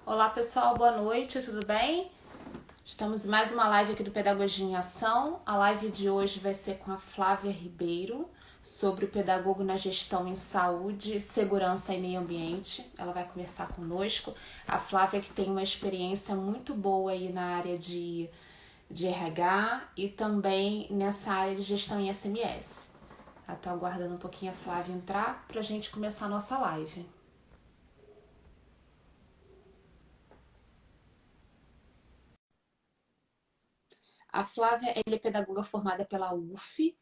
Olá pessoal, boa noite, tudo bem? Estamos em mais uma live aqui do Pedagogia em Ação. A live de hoje vai ser com a Flávia Ribeiro, sobre o pedagogo na gestão em saúde, segurança e meio ambiente. Ela vai conversar conosco. A Flávia que tem uma experiência muito boa aí na área de RH e também nessa área de gestão em SMS. Estou aguardando um pouquinho a Flávia entrar para a gente começar a nossa live. A Flávia ela é pedagoga formada pela UF.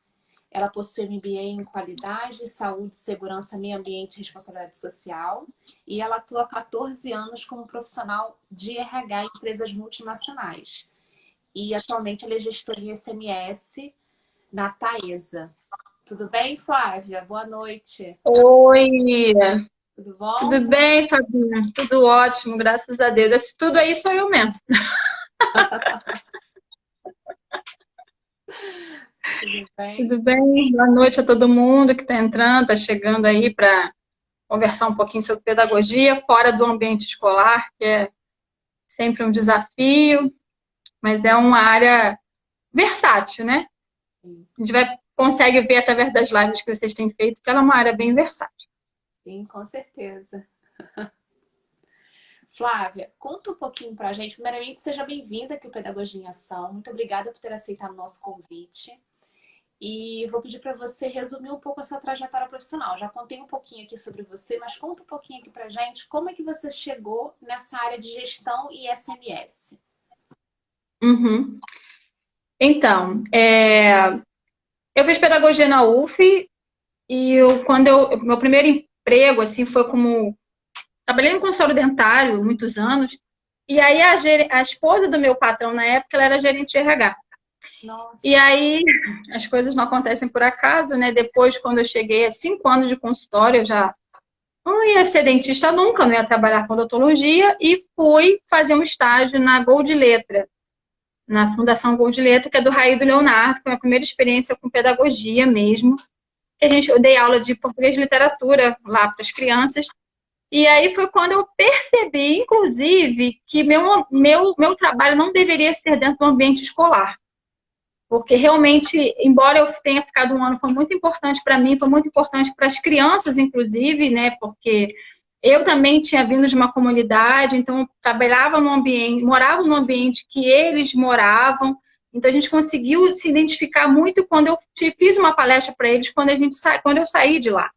Ela possui MBA em Qualidade, Saúde, Segurança, Meio Ambiente e Responsabilidade Social. E ela atua há 14 anos como profissional de RH em empresas multinacionais. E atualmente ela é gestora em SMS na Taesa. Tudo bem, Flávia? Boa noite. Oi, Tudo bom? tudo bem, Fabinha? Tudo ótimo, graças a Deus. Esse tudo aí sou eu mesmo. Tudo bem? Tudo bem? Boa noite a todo mundo que está entrando, está chegando aí para conversar um pouquinho sobre pedagogia fora do ambiente escolar, que é sempre um desafio, mas é uma área versátil, né? Sim, A gente consegue ver através das lives que vocês têm feito que ela é uma área bem versátil. sim, com certeza. Flávia, conta um pouquinho pra gente. Primeiramente, seja bem-vinda aqui ao Pedagogia em Ação. Muito obrigada por ter aceitado o nosso convite. E vou pedir para você resumir um pouco a sua trajetória profissional. Já contei um pouquinho aqui sobre você, mas conta um pouquinho aqui pra gente como é que você chegou nessa área de gestão e SMS. Uhum. Então, eu fiz pedagogia na UF e meu primeiro emprego assim foi como trabalhei no consultório dentário muitos anos. E aí a esposa do meu patrão na época, ela era gerente de RH. E Nossa, aí as coisas não acontecem por acaso, né? Depois, quando eu cheguei a 5 anos de consultório, eu já não ia ser dentista nunca, não ia trabalhar com odontologia e fui fazer um estágio na Gold Letra, na Fundação Gold Letra, que é do Raí do Leonardo, que foi a minha primeira experiência com pedagogia mesmo. Eu dei aula de português e literatura lá para as crianças. E aí foi quando eu percebi, inclusive, que meu trabalho não deveria ser dentro do ambiente escolar. Porque realmente, embora eu tenha ficado um ano, foi muito importante para mim, foi muito importante para as crianças, inclusive, né? Porque eu também tinha vindo de uma comunidade, então eu trabalhava no ambiente, morava no ambiente que eles moravam. Então a gente conseguiu se identificar muito quando eu fiz uma palestra para eles, quando eu saí de lá,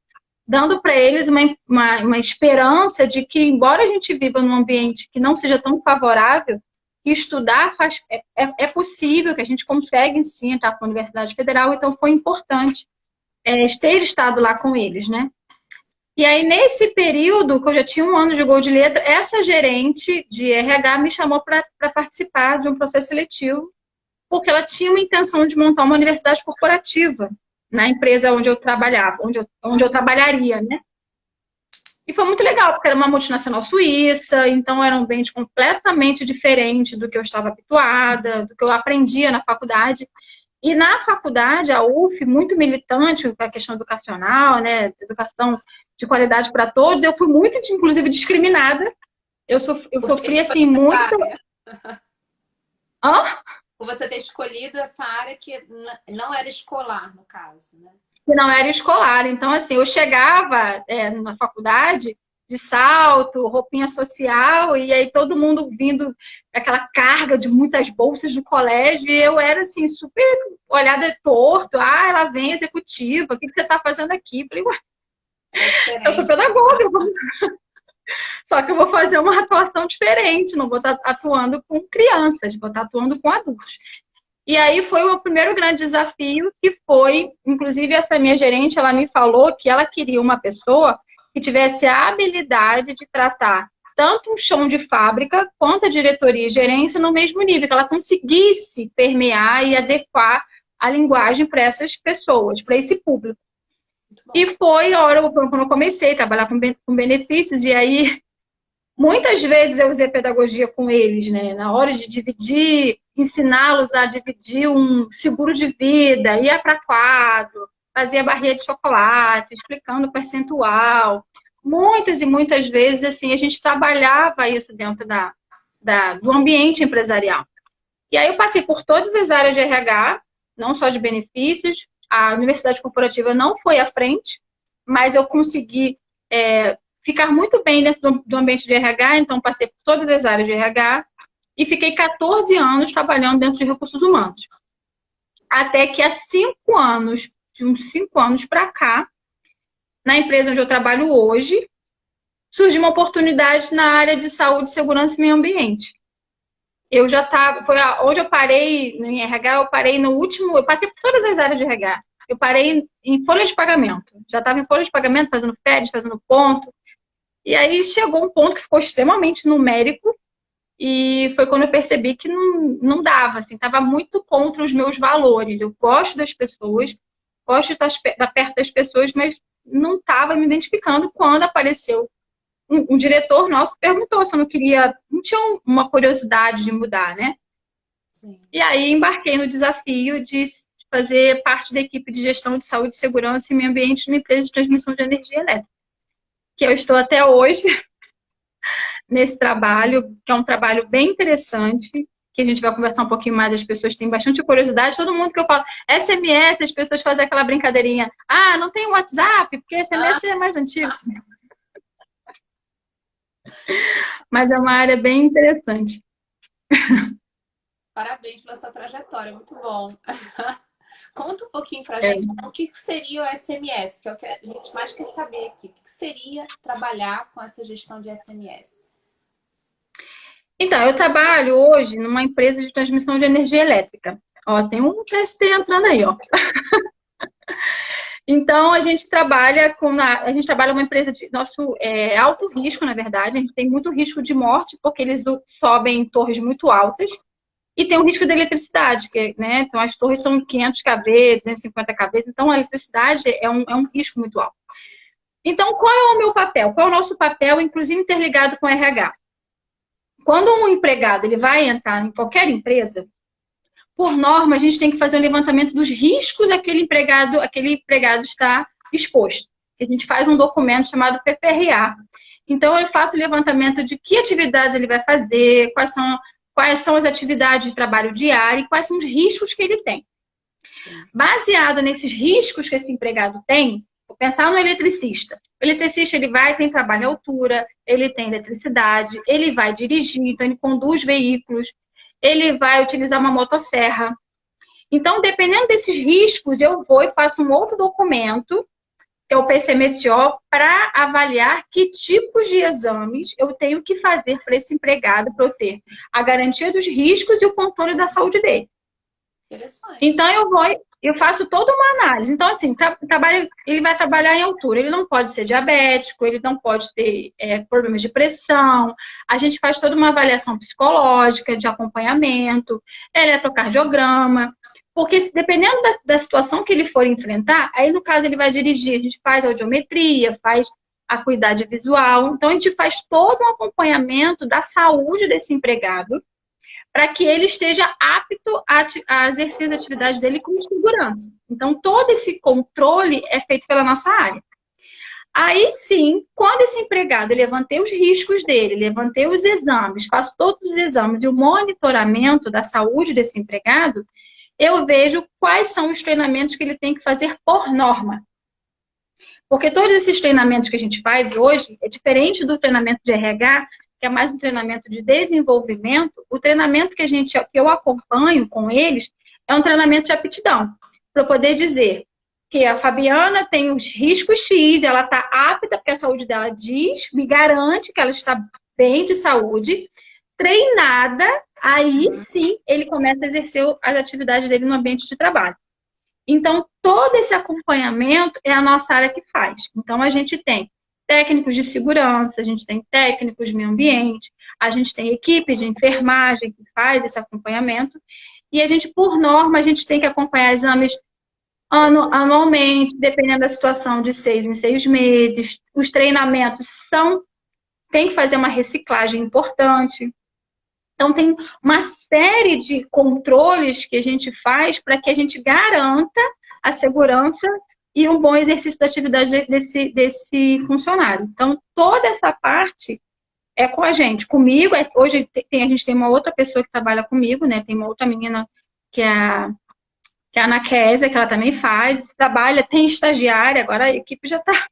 dando para eles uma esperança de que, embora a gente viva num ambiente que não seja tão favorável, que estudar é possível, que a gente consegue sim entrar para a Universidade Federal, então foi importante ter estado lá com eles, né? E aí, nesse período, que eu já tinha um ano de Gol de Letra, essa gerente de RH me chamou para participar de um processo seletivo, porque ela tinha uma intenção de montar uma universidade corporativa na empresa onde eu trabalhava, onde eu trabalharia, né? E foi muito legal, porque era uma multinacional suíça, então era um ambiente completamente diferente do que eu estava habituada, do que eu aprendia na faculdade. E na faculdade, a UF, muito militante com a questão educacional, né, educação de qualidade para todos, eu fui muito, inclusive, discriminada. Eu por ter sofri, escolhido assim, essa muito... área. Hã? Por você ter escolhido essa área que não era escolar, no caso, né? Que não era escolar. Então, assim, eu chegava na faculdade de salto, roupinha social, e aí todo mundo vindo aquela carga de muitas bolsas do colégio, e eu era, assim, super olhada torto. Ah, ela vem executiva, o que você está fazendo aqui? Eu falei, ué, É eu sou diferente. pedagoga, só que eu vou fazer uma atuação diferente, não vou estar atuando com crianças, vou estar atuando com adultos. E aí foi o primeiro grande desafio, que foi, inclusive essa minha gerente, ela me falou que ela queria uma pessoa que tivesse a habilidade de tratar tanto um chão de fábrica quanto a diretoria e gerência no mesmo nível, que ela conseguisse permear e adequar a linguagem para essas pessoas, para esse público. Muito E bom. foi a hora quando eu comecei a trabalhar com benefícios, e aí muitas vezes eu usei pedagogia com eles, né? Na hora de dividir, ensiná-los a dividir um seguro de vida, ia para quadro, fazia barrinha de chocolate, explicando o percentual. muitas e muitas vezes, assim, a gente trabalhava isso dentro do ambiente empresarial. E aí eu passei por todas as áreas de RH, não só de benefícios. A universidade corporativa não foi à frente, mas eu consegui ficar muito bem dentro do ambiente de RH, então passei por todas as áreas de RH e fiquei 14 anos trabalhando dentro de recursos humanos. Até que há 5 anos, de uns 5 anos para cá, na empresa onde eu trabalho hoje, surgiu uma oportunidade na área de saúde, segurança e meio ambiente. Eu já estava, onde eu parei em RH, eu parei no último, eu passei por todas as áreas de RH. Eu parei em folha de pagamento. Já estava em folha de pagamento, fazendo férias, fazendo ponto. E aí chegou um ponto que ficou extremamente numérico e foi quando eu percebi que não dava, assim, estava muito contra os meus valores. Eu gosto das pessoas, gosto de estar perto das pessoas, mas não estava me identificando quando apareceu um diretor nosso perguntou se eu não tinha uma curiosidade de mudar, né? Sim. E aí embarquei no desafio de fazer parte da equipe de gestão de saúde, segurança e meio ambiente de uma empresa de transmissão de energia elétrica, que eu estou até hoje nesse trabalho, que é um trabalho bem interessante, que a gente vai conversar um pouquinho mais, as pessoas têm bastante curiosidade, todo mundo que eu falo, SMS, as pessoas fazem aquela brincadeirinha, não tem WhatsApp, porque SMS é mais antigo. Mas é uma área bem interessante. Parabéns pela sua trajetória, muito bom. Conta um pouquinho pra gente o que seria o SMS, que é o que a gente mais quer saber aqui. O que seria trabalhar com essa gestão de SMS? Então, eu trabalho hoje numa empresa de transmissão de energia elétrica. Ó, tem um TST entrando aí, ó. Então, a gente trabalha uma empresa de alto risco, na verdade. A gente tem muito risco de morte, porque eles sobem em torres muito altas. E tem o risco da eletricidade, né? Então, as torres são 500 kV, 250 kV. Então, a eletricidade é um risco muito alto. Então, qual é o meu papel? Qual é o nosso papel, inclusive interligado com o RH? Quando um empregado ele vai entrar em qualquer empresa, por norma, a gente tem que fazer um levantamento dos riscos daquele empregado está exposto. A gente faz um documento chamado PPRA. Então, eu faço o levantamento de que atividades ele vai fazer, quais são as atividades de trabalho diário e quais são os riscos que ele tem. Baseado nesses riscos que esse empregado tem, vou pensar no eletricista. O eletricista, ele tem trabalho à altura, ele tem eletricidade, ele vai dirigir, então ele conduz veículos, ele vai utilizar uma motosserra. Então, dependendo desses riscos, eu vou e faço um outro documento, que é o PCMSO, para avaliar que tipos de exames eu tenho que fazer para esse empregado, para eu ter a garantia dos riscos e o controle da saúde dele. Interessante. Então, eu faço toda uma análise. Então, assim, ele vai trabalhar em altura. Ele não pode ser diabético, ele não pode ter problemas de pressão. A gente faz toda uma avaliação psicológica, de acompanhamento, eletrocardiograma. Porque dependendo da situação que ele for enfrentar, aí no caso ele vai dirigir, a gente faz audiometria, faz acuidade visual. Então, a gente faz todo um acompanhamento da saúde desse empregado, para que ele esteja apto a exercer as atividades dele com segurança. Então, todo esse controle é feito pela nossa área. Aí, sim, quando esse empregado, eu levantei os riscos dele, levantei os exames, faço todos os exames e o monitoramento da saúde desse empregado, eu vejo quais são os treinamentos que ele tem que fazer por norma. Porque todos esses treinamentos que a gente faz hoje é diferente do treinamento de RH, que é mais um treinamento de desenvolvimento. O treinamento que eu acompanho com eles é um treinamento de aptidão, para eu poder dizer que a Fabiana tem os riscos X, ela está apta, porque a saúde dela me garante que ela está bem de saúde, treinada, aí sim ele começa a exercer as atividades dele no ambiente de trabalho. Então, todo esse acompanhamento é a nossa área que faz. Então, a gente tem técnicos de segurança, a gente tem técnicos de meio ambiente, a gente tem equipe de enfermagem que faz esse acompanhamento, e a gente, por norma, a gente tem que acompanhar exames anualmente, dependendo da situação, de 6 em 6 meses. Os treinamentos tem que fazer uma reciclagem importante. Então, tem uma série de controles que a gente faz para que a gente garanta a segurança e um bom exercício da atividade desse funcionário. Então, toda essa parte é com a gente. Comigo, hoje a gente tem uma outra pessoa que trabalha comigo, né? Tem uma outra menina que é a Ana Késia, que ela também faz, trabalha, tem estagiária, agora a equipe já está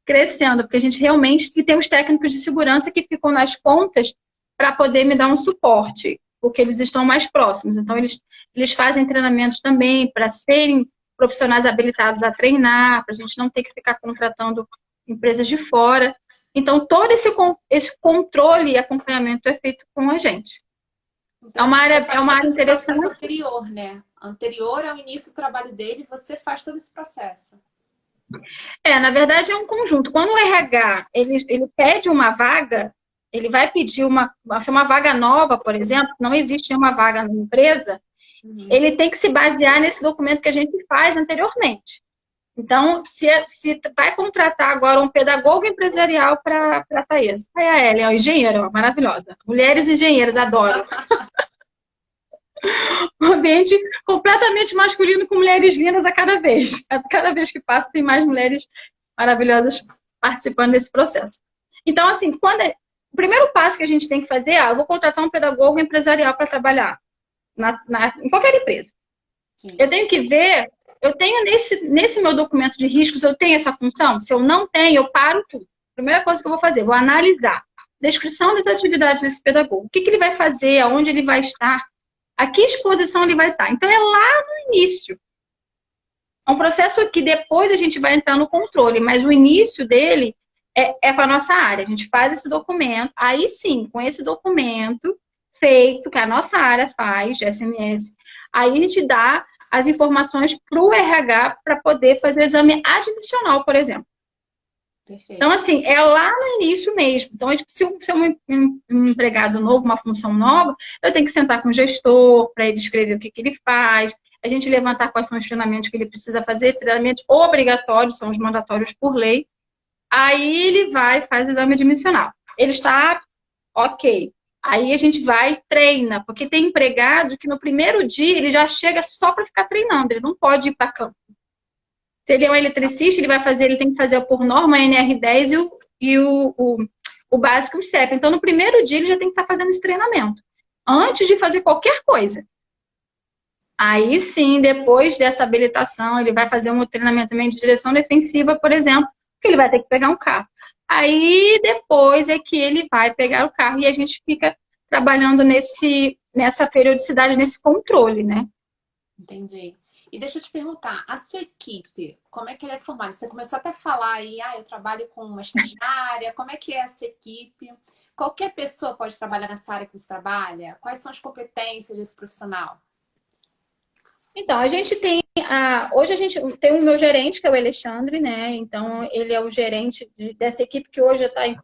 crescendo, porque a gente realmente tem os técnicos de segurança que ficam nas pontas para poder me dar um suporte, porque eles estão mais próximos. Então, eles fazem treinamentos também para serem profissionais habilitados a treinar, para a gente não ter que ficar contratando empresas de fora. Então, todo esse controle e acompanhamento é feito com a gente. Então, é uma área interessante. Anterior, né? Anterior ao início do trabalho dele, você faz todo esse processo. Na verdade é um conjunto. Quando o RH ele pede uma vaga, ele vai pedir se uma vaga nova, por exemplo, não existe uma vaga na empresa, ele tem que se basear nesse documento que a gente faz anteriormente. Então, se vai contratar agora um pedagogo empresarial para a Thaís. Aí a Ellen, a engenheira, maravilhosa. Mulheres engenheiras, adoro. Um ambiente completamente masculino com mulheres lindas a cada vez. Cada vez que passa, tem mais mulheres maravilhosas participando desse processo. Então, assim, o primeiro passo que a gente tem que fazer eu vou contratar um pedagogo empresarial para trabalhar em qualquer empresa. Sim. Eu tenho que ver, eu tenho nesse meu documento de riscos, eu tenho essa função? Se eu não tenho, eu paro tudo. Primeira coisa que eu vou fazer, vou analisar. Descrição das atividades desse pedagogo. O que ele vai fazer, aonde ele vai estar, a que exposição ele vai estar. Então, é lá no início. É um processo que depois a gente vai entrar no controle, mas o início dele é para a nossa área. A gente faz esse documento, aí sim, com esse documento feito, que a nossa área faz, de SMS, aí a gente dá as informações para o RH para poder fazer o exame admissional, por exemplo. Perfeito. Então, assim, é lá no início mesmo. Então, se é um empregado novo, uma função nova, eu tenho que sentar com o gestor para ele escrever o que ele faz, a gente levantar quais são os treinamentos que ele precisa fazer, treinamentos obrigatórios, são os mandatórios por lei. Aí ele vai e faz o exame admissional. Ele está ok. Aí a gente vai e treina, porque tem empregado que no primeiro dia ele já chega só para ficar treinando, ele não pode ir para campo. Se ele é um eletricista, ele tem que fazer por norma a NR10 e o básico o CEP. Então, no primeiro dia, ele já tem que estar fazendo esse treinamento. Antes de fazer qualquer coisa. Aí sim, depois dessa habilitação, ele vai fazer um treinamento também de direção defensiva, por exemplo, que ele vai ter que pegar um carro. Aí, depois é que ele vai pegar o carro e a gente fica trabalhando nessa periodicidade, nesse controle, né? Entendi. E deixa eu te perguntar, a sua equipe, como é que ela é formada? Você começou até a falar aí, eu trabalho com uma estagiária, como é que é a sua equipe? Qualquer pessoa pode trabalhar nessa área que você trabalha? Quais são as competências desse profissional? Então, a gente tem, hoje a gente tem o meu gerente, que é o Alexandre, né? Então, ele é o gerente dessa equipe que hoje está em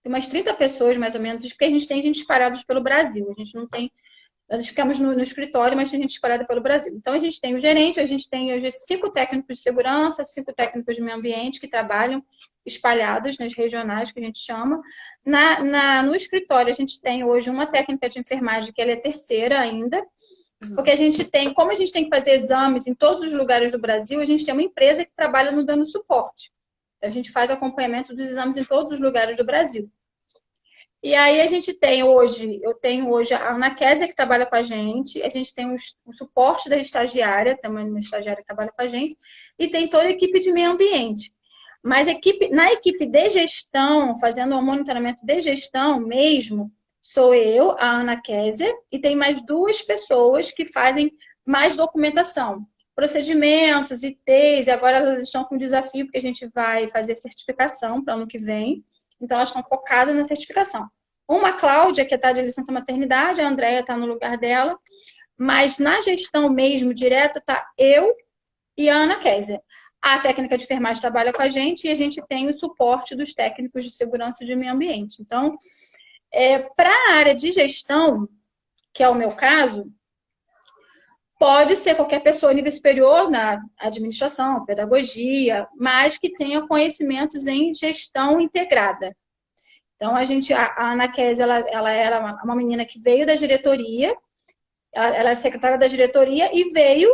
umas 30 pessoas, mais ou menos, porque a gente tem gente espalhados pelo Brasil. A gente não tem... Nós ficamos no escritório, mas tem gente espalhada pelo Brasil. Então, a gente tem o gerente, a gente tem hoje 5 técnicos de segurança, 5 técnicos de meio ambiente que trabalham espalhados nas regionais, que a gente chama. No escritório, a gente tem hoje uma técnica de enfermagem, que ela é terceira ainda, porque como a gente tem que fazer exames em todos os lugares do Brasil, a gente tem uma empresa que trabalha no dando suporte. Então, a gente faz acompanhamento dos exames em todos os lugares do Brasil. E aí eu tenho hoje a Ana Késia, que trabalha com a gente tem o suporte da estagiária, também uma estagiária que trabalha com a gente, e tem toda a equipe de meio ambiente. Mas na equipe de gestão, fazendo o monitoramento de gestão mesmo, sou eu, a Ana Késia, e tem mais 2 pessoas que fazem mais documentação. Procedimentos, ITs, e agora elas estão com desafio, porque a gente vai fazer certificação para o ano que vem. Então, elas estão focadas na certificação. Uma, Cláudia, que está de licença maternidade, a Andréia está no lugar dela, mas na gestão mesmo, direta, está eu e a Ana Késia. A técnica de enfermagem trabalha com a gente e a gente tem o suporte dos técnicos de segurança de meio ambiente. Então, para a área de gestão, que é o meu caso, pode ser qualquer pessoa a nível superior na administração, pedagogia, mas que tenha conhecimentos em gestão integrada. Então, a Ana Késia, ela era uma menina que veio da diretoria, ela era secretária da diretoria e veio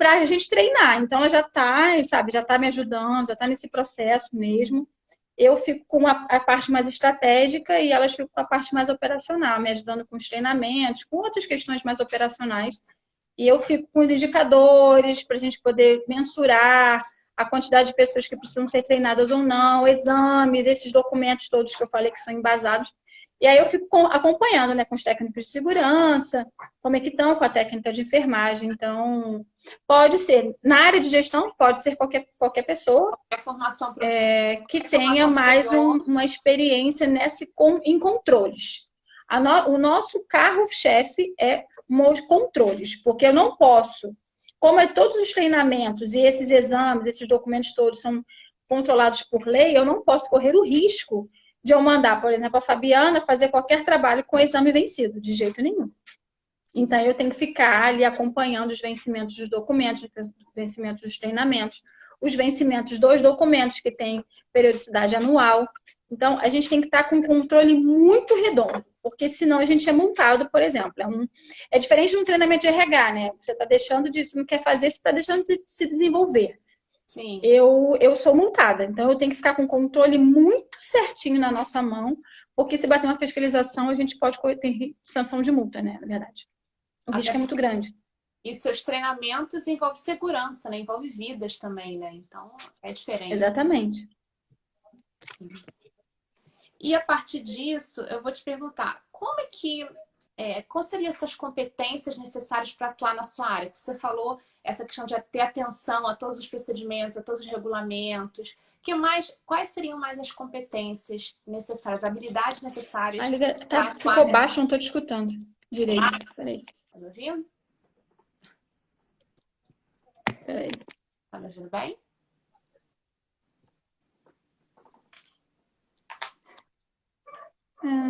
para a gente treinar. Então, ela já está, sabe, já está me ajudando, já está nesse processo mesmo. Eu fico com a parte mais estratégica e elas ficam com a parte mais operacional, me ajudando com os treinamentos, com outras questões mais operacionais. E eu fico com os indicadores para a gente poder mensurar a quantidade de pessoas que precisam ser treinadas ou não, exames, esses documentos todos que eu falei que são embasados. E aí eu fico acompanhando, né, com os técnicos de segurança, como é que estão com a técnica de enfermagem. Então, pode ser, na área de gestão, pode ser qualquer pessoa formação que tenha mais uma experiência em controles. O nosso carro-chefe é os controles, porque eu não posso, como todos os treinamentos e esses exames, esses documentos todos são controlados por lei, eu não posso correr o risco de eu mandar, por exemplo, a Fabiana fazer qualquer trabalho com exame vencido, de jeito nenhum. Então, eu tenho que ficar ali acompanhando os vencimentos dos documentos, os vencimentos dos treinamentos, os vencimentos dos documentos que têm periodicidade anual. Então, a gente tem que estar com um controle muito redondo, porque senão a gente é multado, por exemplo. É diferente de um treinamento de RH, né? Você está deixando de, se não quer fazer, você está deixando de se desenvolver. Sim. Eu sou multada, então eu tenho que ficar com o controle muito certinho na nossa mão, porque se bater uma fiscalização, a gente pode ter sanção de multa, né? Na verdade. O risco é muito grande. E seus treinamentos envolvem segurança, né? Envolve vidas também, né? Então, é diferente. Exatamente. Sim. E a partir disso, eu vou te perguntar, quais seriam essas competências necessárias para atuar na sua área? Você falou essa questão de ter atenção a todos os procedimentos, a todos os regulamentos. Quais seriam mais as competências necessárias, habilidades necessárias? Ficou baixo, não estou te escutando direito. Peraí. Tá me ouvindo? Peraí. Tá me ouvindo bem?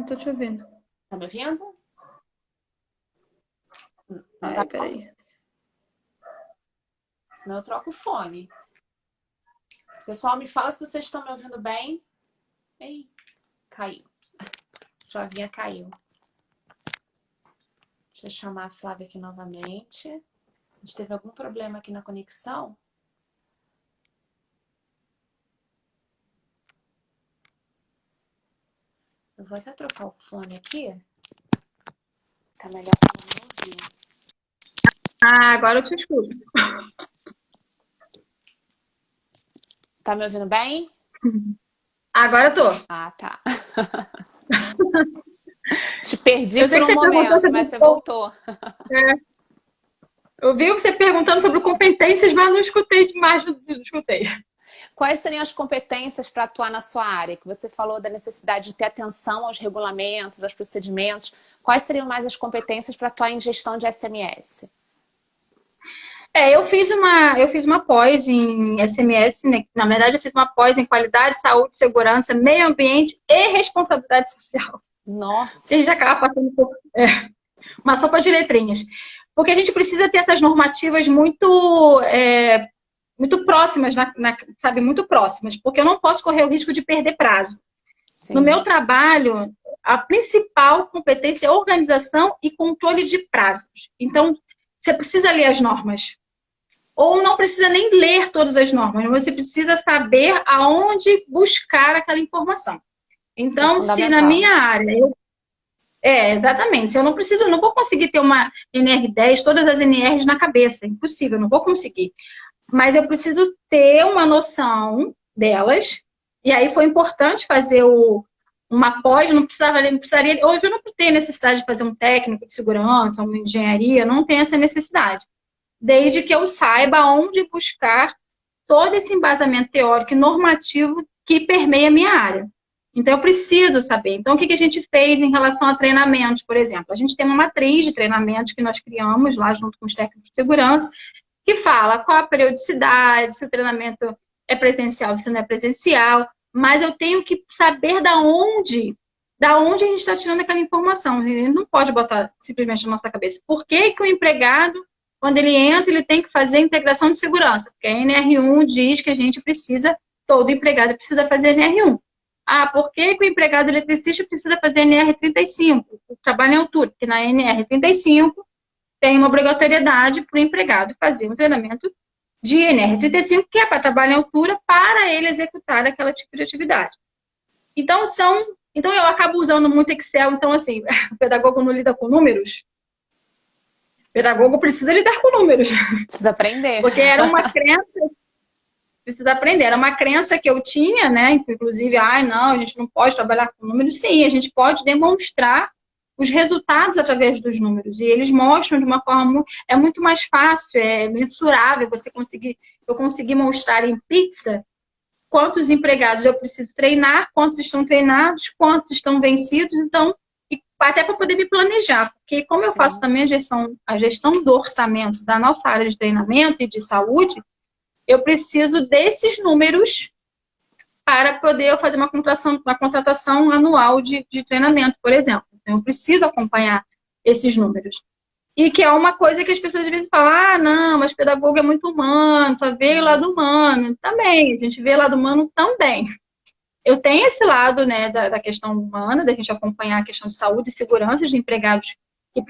Tô te ouvindo. Tá me ouvindo? Peraí. Senão eu troco o fone. Pessoal, me fala se vocês estão me ouvindo bem. Ei, caiu. A chavinha caiu. Deixa eu chamar a Flávia aqui novamente. A gente teve algum problema aqui na conexão? Eu vou até trocar o fone aqui. Tá melhor pra não ouvir. Agora eu te escuto. Tá me ouvindo bem? Agora eu tô. Ah, tá. Te perdi por um momento, mas você voltou. Eu vi você perguntando sobre competências, mas não escutei demais, não escutei. Quais seriam as competências para atuar na sua área? Que você falou da necessidade de ter atenção aos regulamentos, aos procedimentos. Quais seriam mais as competências para atuar em gestão de SMS? Eu fiz uma pós em SMS, né? Na verdade, eu fiz uma pós em qualidade, saúde, segurança, meio ambiente e responsabilidade social. Nossa! A gente acaba passando por uma sopa de letrinhas. Porque a gente precisa ter essas normativas muito próximas, sabe? Muito próximas, porque eu não posso correr o risco de perder prazo. Sim. No meu trabalho, a principal competência é organização e controle de prazos. Então, você precisa ler as normas. Ou não precisa nem ler todas as normas, você precisa saber aonde buscar aquela informação. Então, se na minha área... exatamente. Eu não vou conseguir ter uma NR10, todas as NRs na cabeça. Impossível, eu não vou conseguir. Mas eu preciso ter uma noção delas. E aí foi importante fazer uma pós, não precisaria... Hoje eu não tenho necessidade de fazer um técnico de segurança, uma engenharia, não tenho essa necessidade. Desde que eu saiba onde buscar todo esse embasamento teórico e normativo que permeia a minha área. Então, eu preciso saber. Então, o que a gente fez em relação a treinamentos, por exemplo? A gente tem uma matriz de treinamentos que nós criamos lá junto com os técnicos de segurança, que fala qual a periodicidade, se o treinamento é presencial, se não é presencial, mas eu tenho que saber da onde a gente está tirando aquela informação. A gente não pode botar simplesmente na nossa cabeça. Por que o empregado, quando ele entra, ele tem que fazer a integração de segurança? Porque a NR1 diz que a gente precisa, todo empregado precisa fazer NR1. Por que o empregado eletricista precisa fazer NR35? O trabalho em altura, porque na NR35 tem uma obrigatoriedade para o empregado fazer um treinamento de NR35, que é para trabalho em altura, para ele executar aquela tipo de atividade. Então, eu acabo usando muito Excel. Então, assim, o pedagogo não lida com números. O pedagogo precisa lidar com números. Precisa aprender. Porque era uma crença, precisa aprender. Era uma crença que eu tinha, né? Inclusive, não, a gente não pode trabalhar com números. Sim, a gente pode demonstrar os resultados através dos números. E eles mostram de uma forma... É muito mais fácil, é mensurável eu conseguir mostrar em pizza quantos empregados eu preciso treinar, quantos estão treinados, quantos estão vencidos. Então, até para poder me planejar. Porque como eu faço também a gestão do orçamento da nossa área de treinamento e de saúde, eu preciso desses números para poder fazer uma contratação anual de treinamento, por exemplo. Então, eu preciso acompanhar esses números. E que é uma coisa que as pessoas às vezes falam, não, mas pedagogo é muito humano, só vê o lado humano. Também, a gente vê o lado humano também. Eu tenho esse lado, né, da questão humana, da gente acompanhar a questão de saúde e segurança de empregados que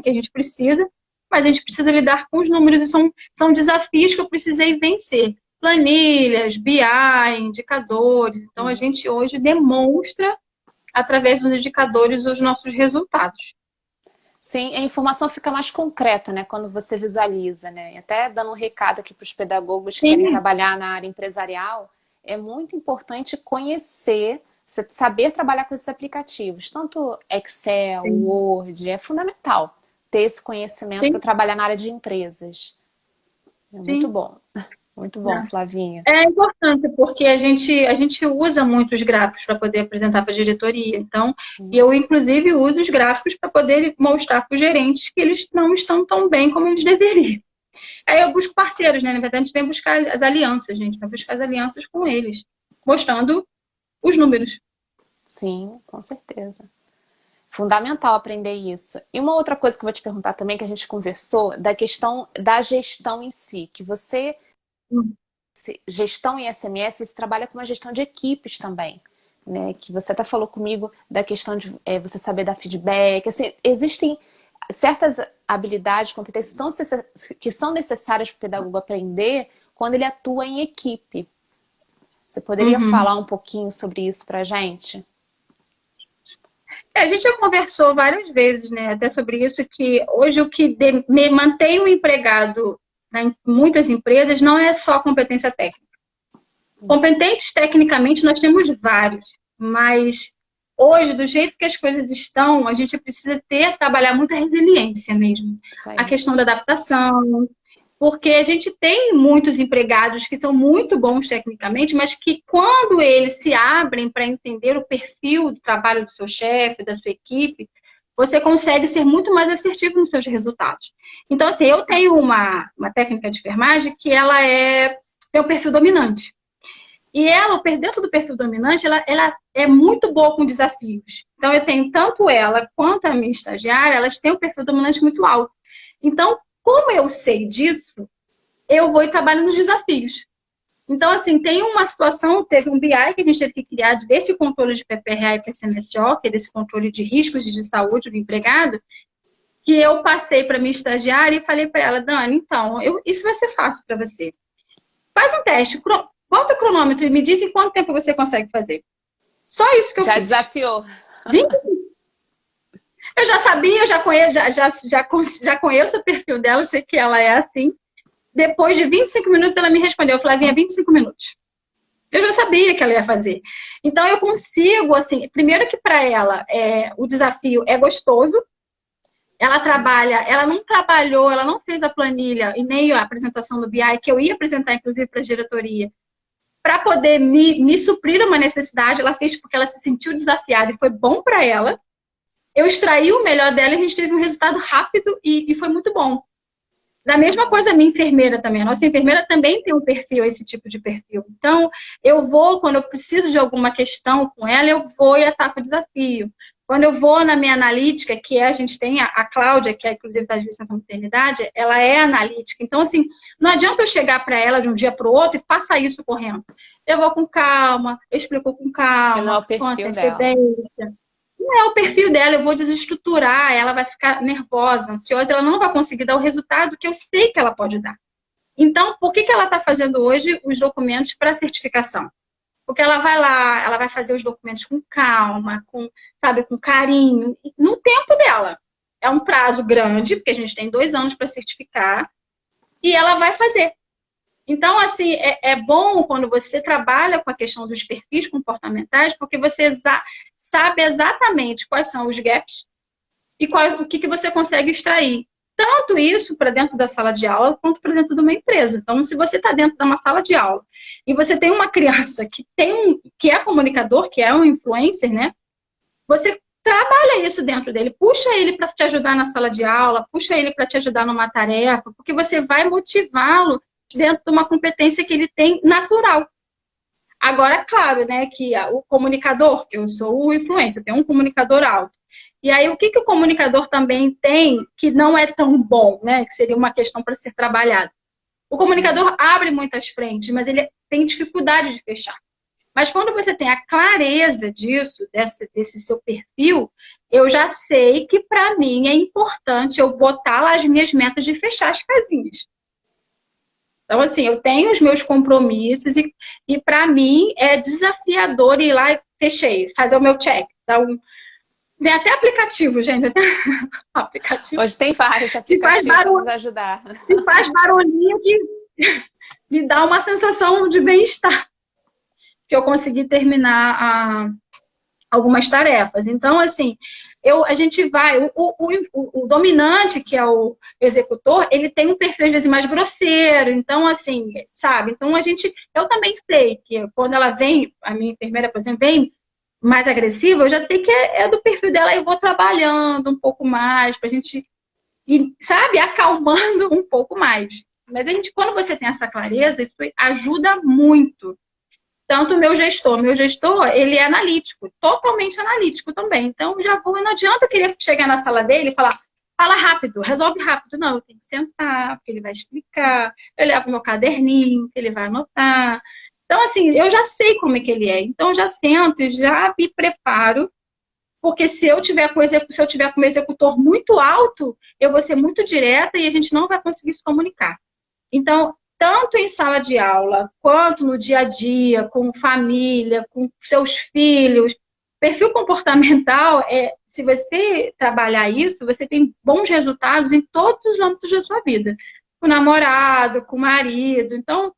a gente precisa, mas a gente precisa lidar com os números e são desafios que eu precisei vencer. Planilhas, BI, indicadores. Então, a gente hoje demonstra, através dos indicadores, os nossos resultados. Sim, a informação fica mais concreta, né, quando você visualiza, né? E até dando um recado aqui para os pedagogos que querem trabalhar na área empresarial, é muito importante conhecer, saber trabalhar com esses aplicativos, tanto Excel, Word, é fundamental ter esse conhecimento para trabalhar na área de empresas. É muito bom. Muito bom, Flavinha. É importante, porque a gente usa muitos gráficos para poder apresentar para a diretoria. Então, eu, inclusive, uso os gráficos para poder mostrar para os gerentes que eles não estão tão bem como eles deveriam. Aí eu busco parceiros, né? Na verdade, a gente vem buscar as alianças, gente. Vai buscar as alianças com eles, mostrando os números. Sim, com certeza. Fundamental aprender isso. E uma outra coisa que eu vou te perguntar também, que a gente conversou, da questão da gestão em si, que você... Gestão em SMS, você trabalha com uma gestão de equipes também, né? Que você até falou comigo da questão de você saber dar feedback. Assim, existem certas habilidades, competências que são necessárias para o pedagogo aprender quando ele atua em equipe. Você poderia falar um pouquinho sobre isso para a gente? A gente já conversou várias vezes, né? Até sobre isso, que hoje o que mantém o empregado em muitas empresas não é só competência técnica. Competentes tecnicamente nós temos vários, mas hoje, do jeito que as coisas estão, a gente precisa trabalhar muita resiliência mesmo. A questão da adaptação, porque a gente tem muitos empregados que são muito bons tecnicamente, mas que quando eles se abrem para entender o perfil do trabalho do seu chefe, da sua equipe, você consegue ser muito mais assertivo nos seus resultados. Então, assim, eu tenho uma técnica de enfermagem que ela tem um perfil dominante. E ela, dentro do perfil dominante, ela é muito boa com desafios. Então, eu tenho tanto ela quanto a minha estagiária, elas têm um perfil dominante muito alto. Então, como eu sei disso, eu vou e trabalho nos desafios. Então, assim, tem uma situação, teve um BI que a gente teve que criar desse controle de PPRA e PCMSO, que é desse controle de riscos de saúde do empregado, que eu passei para minha estagiária e falei para ela, Dani, então, isso vai ser fácil para você. Faz um teste, bota o cronômetro e me diz em quanto tempo você consegue fazer. Só isso que eu fiz. Já desafiou. 20. Eu já sabia, já conheço o perfil dela, sei que ela é assim. Depois de 25 minutos, ela me respondeu, Flavinha, 25 minutos. Eu já sabia que ela ia fazer. Então, eu consigo, assim, primeiro que para ela, o desafio é gostoso. Ela trabalha, ela não trabalhou, ela não fez a planilha e nem a apresentação do BI, que eu ia apresentar, inclusive, para a diretoria, para poder me suprir uma necessidade. Ela fez porque ela se sentiu desafiada e foi bom para ela. Eu extraí o melhor dela e a gente teve um resultado rápido e foi muito bom. Da mesma coisa a minha enfermeira também. A nossa enfermeira também tem um perfil, esse tipo de perfil. Então, quando eu preciso de alguma questão com ela, eu vou e ataco o desafio. Quando eu vou na minha analítica, que a gente tem a Cláudia, que é inclusive da licença maternidade, ela é analítica. Então, assim, não adianta eu chegar para ela de um dia para o outro e faça isso correndo. Eu vou com calma, eu explico com calma, com antecedência. não é o perfil dela, eu vou desestruturar, ela vai ficar nervosa, ansiosa, ela não vai conseguir dar o resultado que eu sei que ela pode dar. Então, por que ela está fazendo hoje os documentos para certificação? Porque ela vai lá, ela vai fazer os documentos com calma, sabe, com carinho, no tempo dela. É um prazo grande, porque a gente tem 2 anos para certificar, e ela vai fazer. Então, assim, é bom quando você trabalha com a questão dos perfis comportamentais, porque você sabe exatamente quais são os gaps e o que você consegue extrair. Tanto isso para dentro da sala de aula, quanto para dentro de uma empresa. Então, se você está dentro de uma sala de aula e você tem uma criança que é comunicador, que é um influencer, né? Você trabalha isso dentro dele, puxa ele para te ajudar na sala de aula, puxa ele para te ajudar numa tarefa, porque você vai motivá-lo dentro de uma competência que ele tem natural. Agora, claro, né, que o comunicador, que eu sou o influencer, tem um comunicador alto. E aí, o que o comunicador também tem que não é tão bom, né? Que seria uma questão para ser trabalhada. O comunicador abre muitas frentes, mas ele tem dificuldade de fechar. Mas quando você tem a clareza disso, desse seu perfil, eu já sei que para mim é importante eu botar lá as minhas metas de fechar as casinhas. Então, assim, eu tenho os meus compromissos e para mim é desafiador ir lá e fechei, fazer o meu check. Então, tem até aplicativo, gente. Até aplicativo. Hoje tem vários aplicativos para nos ajudar. E faz barulhinho que me dá uma sensação de bem-estar. Que eu consegui terminar algumas tarefas. Então, assim, a gente vai... O dominante, que é o executor, ele tem um perfil, às vezes, mais grosseiro. Então, assim, sabe? Então, eu também sei que quando ela vem, a minha enfermeira, por exemplo, vem mais agressiva, eu já sei que é do perfil dela, eu vou trabalhando um pouco mais, pra gente, sabe, acalmando um pouco mais. Mas quando você tem essa clareza, isso ajuda muito. Tanto o meu gestor, ele é analítico, totalmente analítico também. Então, não adianta eu querer chegar na sala dele e falar, fala rápido, resolve rápido. Não, eu tenho que sentar, porque ele vai explicar, eu levo meu caderninho, que ele vai anotar. Então, assim, eu já sei como é que ele é. Então, eu já sento e já me preparo, porque se eu tiver com o executor muito alto, eu vou ser muito direta e a gente não vai conseguir se comunicar. Então, tanto em sala de aula, quanto no dia a dia, com família, com seus filhos, perfil comportamental, se você trabalhar isso, você tem bons resultados em todos os âmbitos da sua vida. Com o namorado, com o marido. Então,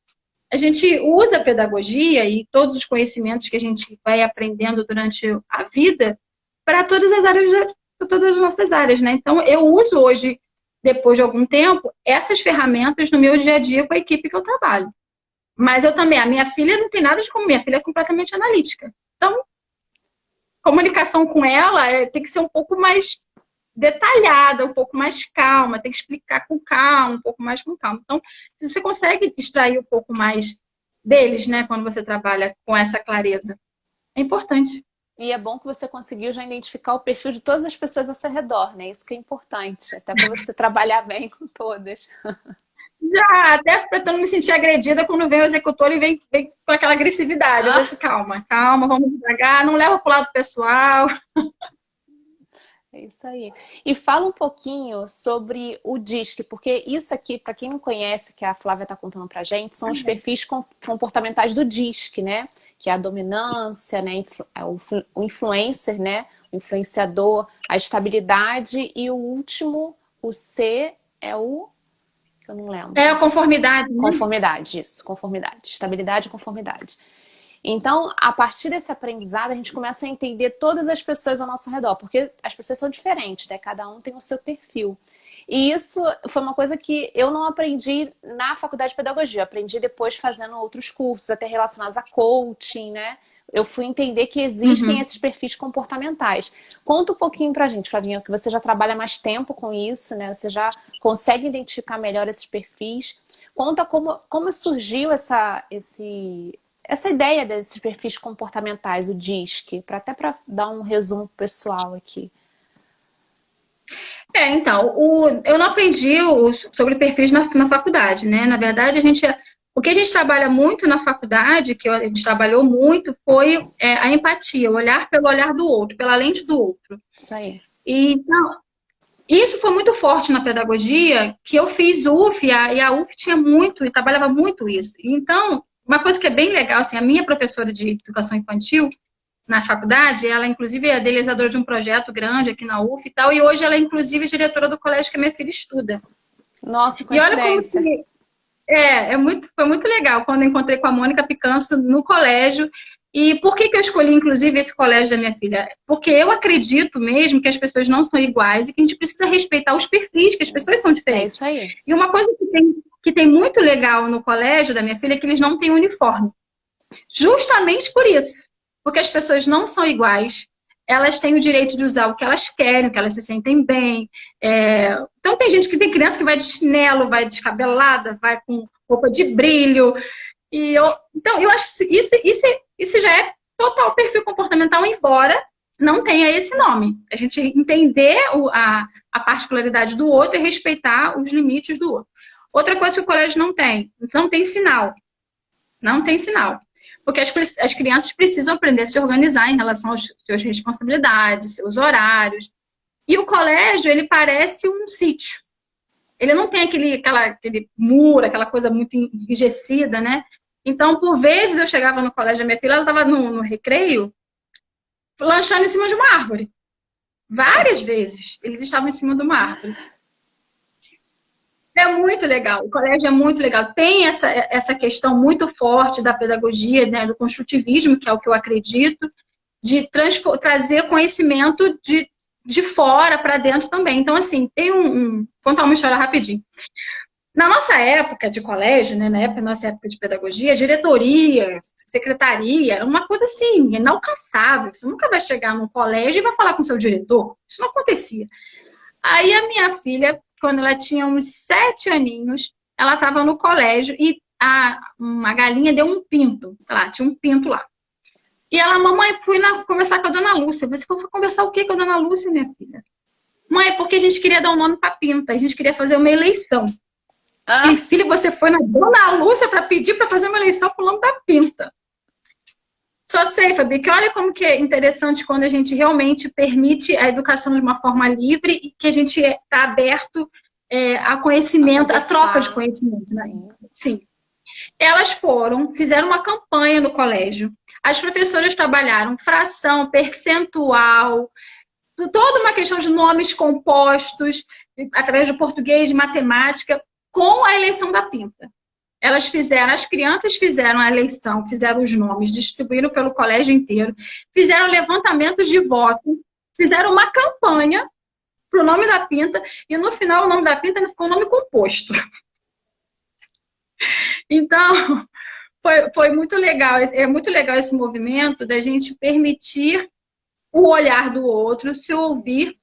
a gente usa a pedagogia e todos os conhecimentos que a gente vai aprendendo durante a vida para todas as áreas, para todas as nossas áreas, né? Então, eu uso hoje, depois de algum tempo, essas ferramentas no meu dia a dia com a equipe que eu trabalho. Mas eu também, a minha filha não tem nada de como, minha filha é completamente analítica. Então, comunicação com ela tem que ser um pouco mais detalhada, um pouco mais calma, tem que explicar com calma, um pouco mais com calma. Então, se você consegue extrair um pouco mais deles, né, quando você trabalha com essa clareza, é importante. E é bom que você conseguiu já identificar o perfil de todas as pessoas ao seu redor, né? Isso que é importante, até para você trabalhar bem com todas. Já, até para eu não me sentir agredida quando vem o executor e vem com aquela agressividade. Eu disse, calma, vamos devagar, não leva pro lado pessoal. É isso aí. E fala um pouquinho sobre o DISC, porque isso aqui, para quem não conhece, que a Flávia está contando pra gente, são os perfis comportamentais do DISC, né? Que é a dominância, né? O influencer, né? O influenciador, a estabilidade e o último, o C, é o... eu não lembro. É a conformidade. Né? Conformidade, isso. Conformidade. Estabilidade e conformidade. Então, a partir desse aprendizado, a gente começa a entender todas as pessoas ao nosso redor, porque as pessoas são diferentes, né? Cada um tem o seu perfil. E isso foi uma coisa que eu não aprendi na faculdade de pedagogia, eu aprendi depois fazendo outros cursos, até relacionados a coaching, né? Eu fui entender que existem esses perfis comportamentais. Conta um pouquinho pra gente, Flavinha, que você já trabalha mais tempo com isso, né? Você já consegue identificar melhor esses perfis. Conta como surgiu essa ideia desses perfis comportamentais, o DISC, até para dar um resumo pessoal aqui. Então, eu não aprendi sobre perfis na faculdade, né? Na verdade, O que a gente trabalha muito na faculdade, que a gente trabalhou muito, foi a empatia, o olhar pelo olhar do outro, pela lente do outro. Isso aí. E, então, isso foi muito forte na pedagogia, que eu fiz UF, e a UF tinha muito, e trabalhava muito isso. Então, uma coisa que é bem legal, assim, a minha professora de educação infantil, na faculdade, ela inclusive é idealizadora de um projeto grande aqui na UF e tal, e hoje ela é inclusive diretora do colégio que a minha filha estuda. Nossa, E olha como coincidência. que foi muito legal quando eu encontrei com a Mônica Picanso no colégio. E por que eu escolhi, inclusive, esse colégio da minha filha? Porque eu acredito mesmo que as pessoas não são iguais e que a gente precisa respeitar os perfis, que as pessoas são É diferentes. isso aí. E uma coisa que tem muito legal no colégio da minha filha é que eles não têm uniforme. Justamente por isso. Porque as pessoas não são iguais, elas têm o direito de usar o que elas querem, o que elas se sentem bem. Então tem gente que tem criança que vai de chinelo, vai descabelada, vai com roupa de brilho. Então, eu acho que isso já é total perfil comportamental, embora não tenha esse nome. A gente entender a particularidade do outro e respeitar os limites do outro. Outra coisa que o colégio não tem sinal. Não tem sinal. Porque as crianças precisam aprender a se organizar em relação às suas responsabilidades, seus horários. E o colégio, ele parece um sítio. Ele não tem aquele muro, aquela coisa muito enrijecida, né? Então, por vezes, eu chegava no colégio da minha filha, ela estava no recreio, lanchando em cima de uma árvore. Várias vezes, eles estavam em cima de uma árvore. É muito legal, o colégio é muito legal. Tem essa questão muito forte da pedagogia, né, do construtivismo, que é o que eu acredito, de trazer conhecimento de fora para dentro também. Então, assim, vou contar uma história rapidinho. Na nossa época de colégio, né, nossa época de pedagogia, diretoria, secretaria, era uma coisa assim, inalcançável. Você nunca vai chegar num colégio e vai falar com o seu diretor. Isso não acontecia. Aí a minha filha, quando ela tinha uns 7 aninhos, ela estava no colégio e uma galinha deu um pinto. Lá, tinha um pinto lá. E ela, mamãe, fui conversar com a dona Lúcia. Eu falei, você foi conversar o quê com a dona Lúcia, minha filha? Mãe, é porque a gente queria dar um nome para pinta, a gente queria fazer uma eleição. E, filha, você foi na dona Lúcia para pedir para fazer uma eleição com o nome da pinta. Só sei, Fabi, que olha como que é interessante quando a gente realmente permite a educação de uma forma livre e que a gente está aberto a conhecimento, a troca de conhecimento. Né? Sim. Elas fizeram uma campanha no colégio. As professoras trabalharam fração, percentual, toda uma questão de nomes compostos, através do português, de matemática, com a eleição da pinta. As crianças fizeram a eleição, fizeram os nomes, distribuíram pelo colégio inteiro, fizeram levantamentos de voto, fizeram uma campanha para o nome da pinta, e no final o nome da pinta ficou um nome composto. Então, foi muito legal. É muito legal esse movimento da gente permitir o olhar do outro, se ouvir,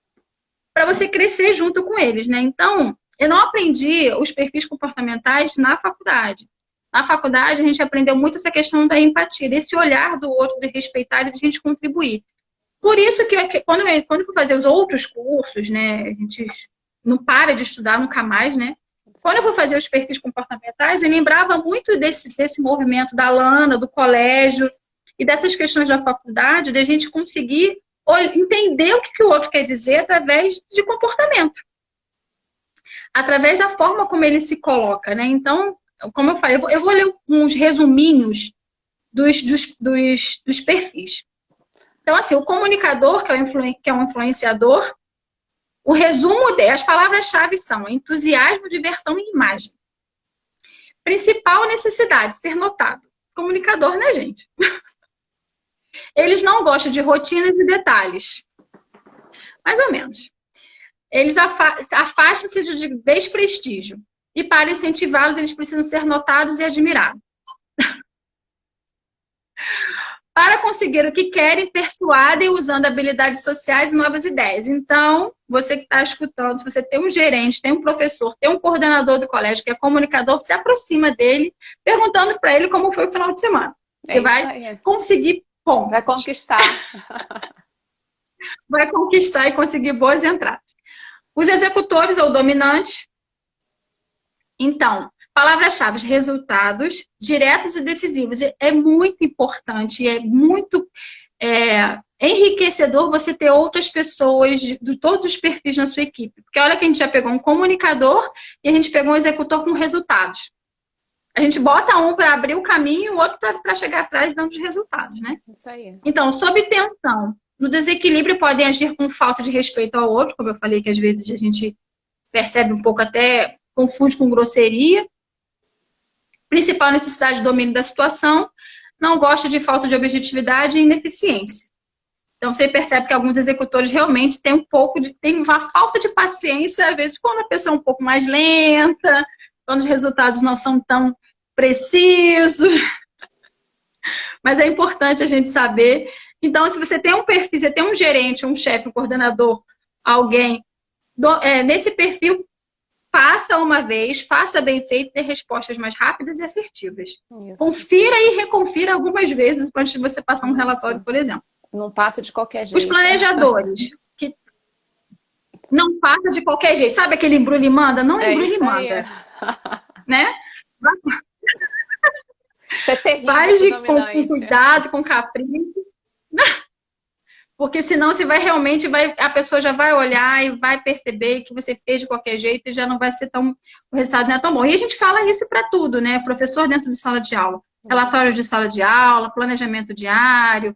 para você crescer junto com eles, né? Então, eu não aprendi os perfis comportamentais na faculdade. Na faculdade, a gente aprendeu muito essa questão da empatia, desse olhar do outro, de respeitar e de a gente contribuir. Por isso que quando eu fui fazer os outros cursos, né, a gente não para de estudar nunca mais, né? Quando eu fui fazer os perfis comportamentais, eu lembrava muito desse movimento da Lana, do colégio, e dessas questões da faculdade, de a gente conseguir entender o que o outro quer dizer através de comportamento. Através da forma como ele se coloca, né? Então, como eu falei, eu vou ler uns resuminhos dos perfis. Então, assim, o comunicador, que é um influenciador, o resumo as palavras-chave são entusiasmo, diversão e imagem. Principal necessidade, ser notado. Comunicador, né, gente? Eles não gostam de rotinas e detalhes. Mais ou menos. Eles afastam-se de desprestígio. E para incentivá-los, eles precisam ser notados e admirados. Para conseguir o que querem, persuadem usando habilidades sociais e novas ideias. Então, você que está escutando, se você tem um gerente, tem um professor, tem um coordenador do colégio que é comunicador, se aproxima dele, perguntando para ele como foi o final de semana. Você vai conseguir pontos. Vai conquistar. Vai conquistar e conseguir boas entradas. Os executores ou dominantes. Então, Palavras-chave: resultados diretos e decisivos. É muito importante, é muito enriquecedor você ter outras pessoas de todos os perfis na sua equipe. Porque olha que a gente já pegou um comunicador e a gente pegou um executor com resultados. A gente bota um para abrir o caminho e o outro para chegar atrás dando os resultados, né? Isso aí. Então, sob tensão, no desequilíbrio podem agir com falta de respeito ao outro, como eu falei que às vezes a gente percebe um pouco, até confunde com grosseria. Principal necessidade de domínio da situação, não gosta de falta de objetividade e ineficiência. Então, você percebe que alguns executores realmente têm tem uma falta de paciência, às vezes, quando a pessoa é um pouco mais lenta, quando os resultados não são tão precisos. Mas é importante a gente saber. Então, se você tem um perfil, você tem um gerente, um chefe, um coordenador, alguém, nesse perfil, faça uma vez, faça bem feito, dê respostas mais rápidas e assertivas. Isso. Confira e reconfira algumas vezes antes de você passar um relatório, por exemplo. Não passa de qualquer jeito. Os planejadores, que não passa de qualquer jeito. Sabe aquele embrulho e manda? Não embrulho e manda. Né? Isso é terrível. Faz com cuidado, com capricho. Porque senão você vai realmente, a pessoa já vai olhar e vai perceber que você fez de qualquer jeito e já não vai ser o resultado não é tão bom. E a gente fala isso para tudo, né? Professor dentro de sala de aula, relatórios de sala de aula, planejamento diário,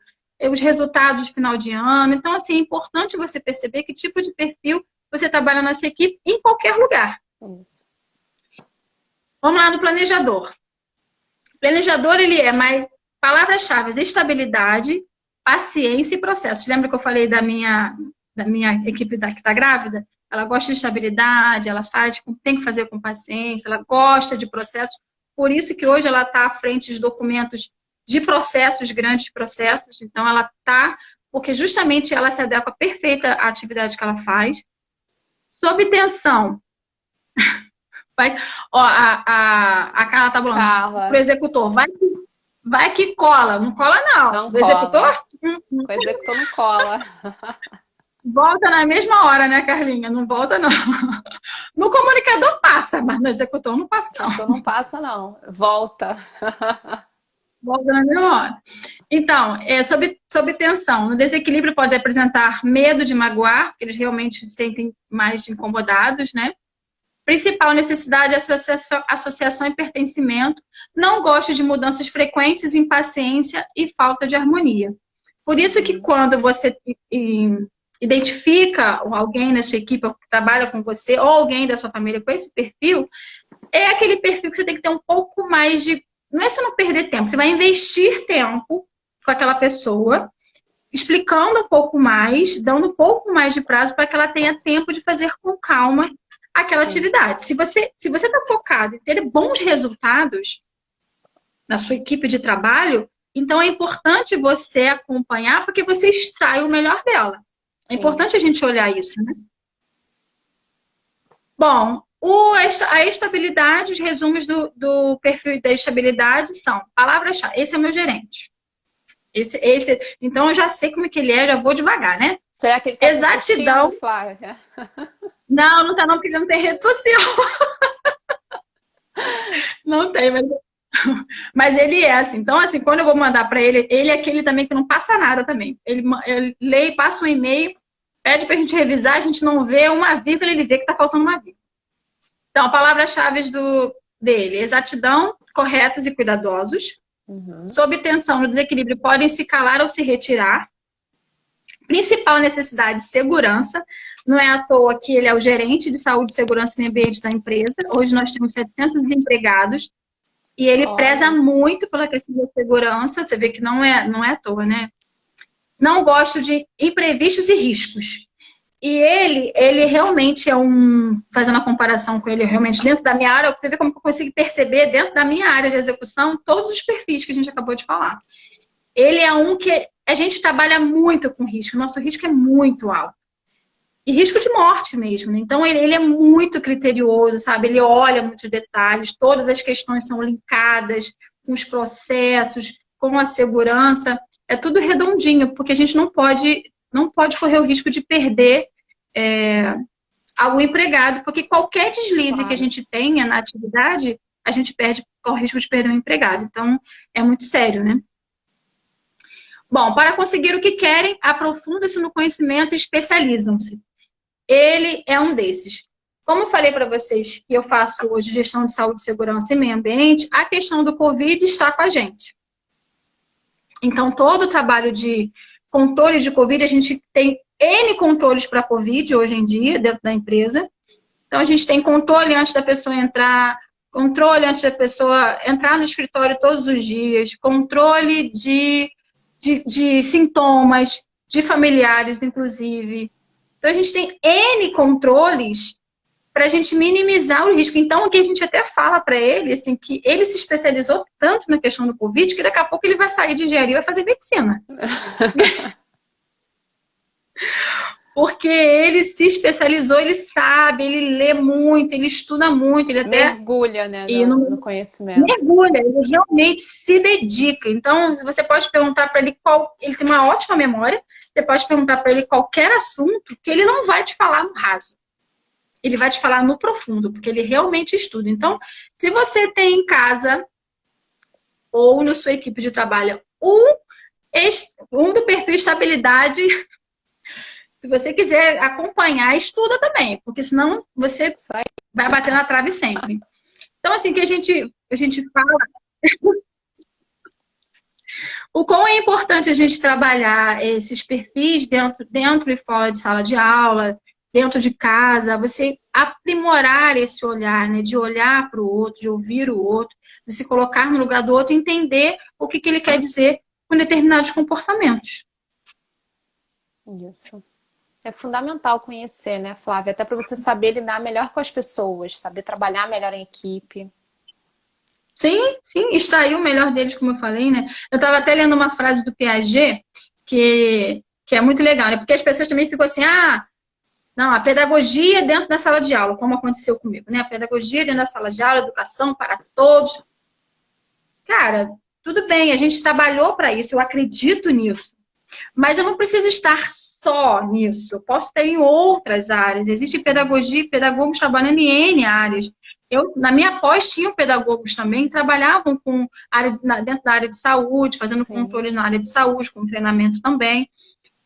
os resultados de final de ano. Então, assim, é importante você perceber que tipo de perfil você trabalha na sua equipe em qualquer lugar. Isso. Vamos lá no planejador. O planejador, ele é mais palavras-chave: estabilidade, paciência e processo. Lembra que eu falei da minha equipe que está grávida? Ela gosta de estabilidade, ela tem que fazer com paciência, ela gosta de processos. Por isso que hoje ela está à frente de documentos de processos, grandes processos. Então, ela está, porque justamente ela se adequa perfeita à atividade que ela faz. Sob tensão. A Carla está falando para o executor, vai que cola. Não cola, não. Não o cola. Executor? O executor não cola. Volta na mesma hora, né, Carlinha? Não volta, não. No comunicador passa, mas no executor não passa, não. Então não passa, não. Volta. Volta na mesma hora. Então, sob tensão, no desequilíbrio pode apresentar medo de magoar, porque eles realmente se sentem mais incomodados, né? Principal necessidade é associação e pertencimento. Não gosta de mudanças frequentes, impaciência e falta de harmonia. Por isso que quando você identifica alguém na sua equipe que trabalha com você, ou alguém da sua família com esse perfil, é aquele perfil que você tem que ter um pouco mais de... Não é você não perder tempo, você vai investir tempo com aquela pessoa, explicando um pouco mais, dando um pouco mais de prazo para que ela tenha tempo de fazer com calma aquela atividade. Se você está focado em ter bons resultados na sua equipe de trabalho, então é importante você acompanhar, porque você extrai o melhor dela. É importante a gente olhar isso, né? Bom, a estabilidade, os resumos do perfil da estabilidade são palavras-chave. Esse é o meu gerente. Então eu já sei como é que ele é, já vou devagar, né? Será que ele tá exatidão, Flávia? Não tá não, porque ele não tem rede social. Não tem, mas ele é assim. Então, assim, quando eu vou mandar para ele é aquele também que não passa nada também. Ele lê, passa um e-mail, pede pra gente revisar, a gente não vê uma vírgula, ele vê que tá faltando uma vírgula. Então, palavras-chave dele: exatidão, corretos e cuidadosos. Sob tensão, no desequilíbrio, podem se calar ou se retirar. Principal necessidade: segurança. Não é à toa que ele é o gerente de saúde, segurança e meio ambiente da empresa. Hoje nós temos 700 empregados e ele preza muito pela questão da segurança. Você vê que não é à toa, né? Não gosto de imprevistos e riscos. E ele realmente é fazendo a comparação com ele, realmente dentro da minha área, você vê como eu consigo perceber dentro da minha área de execução todos os perfis que a gente acabou de falar. Ele é que a gente trabalha muito com risco, nosso risco é muito alto. E risco de morte mesmo, né? Então ele é muito criterioso, sabe? Ele olha muitos detalhes, todas as questões são linkadas com os processos, com a segurança, é tudo redondinho, porque a gente não pode correr o risco de perder algum empregado, porque qualquer deslize que a gente tenha na atividade a gente corre o risco de perder o empregado. Então, é muito sério, né? Bom, para conseguir o que querem, aprofundam-se no conhecimento e especializam-se. Ele é um desses. Como eu falei para vocês que eu faço hoje gestão de saúde, segurança e meio ambiente, a questão do Covid está com a gente. Então, todo o trabalho de controle de Covid, a gente tem N controles para Covid hoje em dia, dentro da empresa. Então, a gente tem controle antes da pessoa entrar, controle antes da pessoa entrar no escritório todos os dias, controle de sintomas, de familiares, inclusive. Então, a gente tem N controles para a gente minimizar o risco. Então, aqui a gente até fala para ele, assim, que ele se especializou tanto na questão do Covid, que daqui a pouco ele vai sair de engenharia e vai fazer medicina. Porque ele se especializou, ele sabe, ele lê muito, ele estuda muito, ele até... Mergulha, né, no conhecimento. Mergulha, ele realmente se dedica. Então, você pode perguntar para ele ele tem uma ótima memória, você pode perguntar para ele qualquer assunto, que ele não vai te falar no raso. Ele vai te falar no profundo, porque ele realmente estuda. Então, se você tem em casa ou na sua equipe de trabalho um do perfil estabilidade, se você quiser acompanhar, estuda também, porque senão você vai bater na trave sempre. Então, assim, que a gente fala o quão é importante a gente trabalhar esses perfis dentro e fora de sala de aula, dentro de casa, você aprimorar esse olhar, né? De olhar para o outro, de ouvir o outro, de se colocar no lugar do outro, entender o que ele quer dizer com determinados comportamentos. Isso. É fundamental conhecer, né, Flávia? Até para você saber lidar melhor com as pessoas, saber trabalhar melhor em equipe. Sim, extrair o melhor deles, como eu falei, né? Eu estava até lendo uma frase do Piaget, que é muito legal, né? Porque as pessoas também ficam assim, não, a pedagogia dentro da sala de aula, como aconteceu comigo, né? A pedagogia dentro da sala de aula, educação para todos. Cara, tudo bem, a gente trabalhou para isso, eu acredito nisso. Mas eu não preciso estar só nisso, eu posso ter em outras áreas. Existe pedagogia e pedagogos trabalhando em N áreas. Na minha pós, tinham pedagogos também que trabalhavam dentro da área de saúde, fazendo controle na área de saúde, com treinamento também.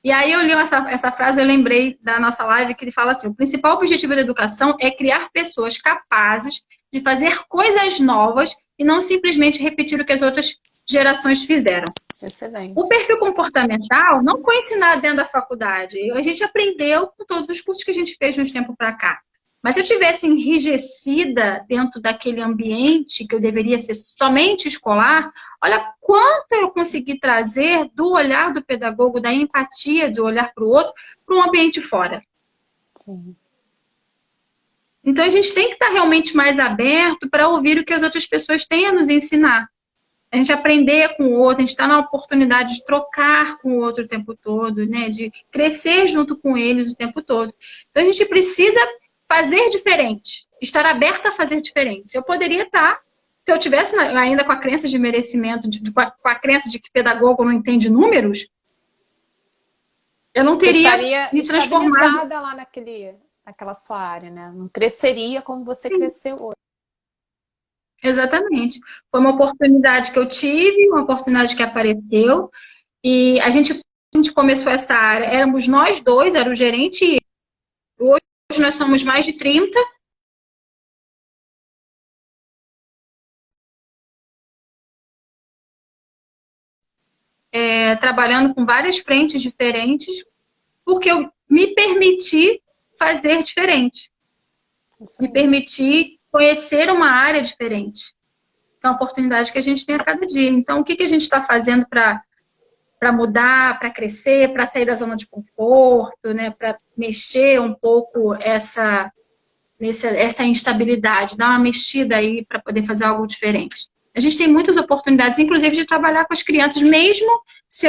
E aí eu li essa frase, eu lembrei da nossa live, que ele fala assim, o principal objetivo da educação é criar pessoas capazes de fazer coisas novas e não simplesmente repetir o que as outras gerações fizeram. Excelente. O perfil comportamental não foi ensinado dentro da faculdade. A gente aprendeu com todos os cursos que a gente fez de uns tempos para cá. Mas se eu tivesse enrijecida dentro daquele ambiente que eu deveria ser somente escolar, olha quanto eu consegui trazer do olhar do pedagogo, da empatia, de olhar para o outro, para um ambiente fora. Sim. Então a gente tem que estar realmente mais aberto para ouvir o que as outras pessoas têm a nos ensinar. A gente aprender com o outro, a gente está na oportunidade de trocar com o outro o tempo todo, né? De crescer junto com eles o tempo todo. Então a gente precisa fazer diferente, estar aberta a fazer diferente. Eu poderia estar, se eu tivesse ainda com a crença de merecimento, com a crença de que pedagogo não entende números, eu não teria me transformado lá naquela sua área, né? Não cresceria como você cresceu hoje. Exatamente. Foi uma oportunidade que eu tive, uma oportunidade que apareceu, e a gente começou essa área, éramos nós dois, era o gerente e eu. Hoje nós somos mais de 30. Trabalhando com várias frentes diferentes, porque eu me permiti fazer diferente. Me permiti conhecer uma área diferente. É uma oportunidade que a gente tem a cada dia. Então, o que a gente está fazendo para mudar, para crescer, para sair da zona de conforto, né? Para mexer um pouco essa instabilidade, dar uma mexida aí para poder fazer algo diferente. A gente tem muitas oportunidades, inclusive, de trabalhar com as crianças, mesmo se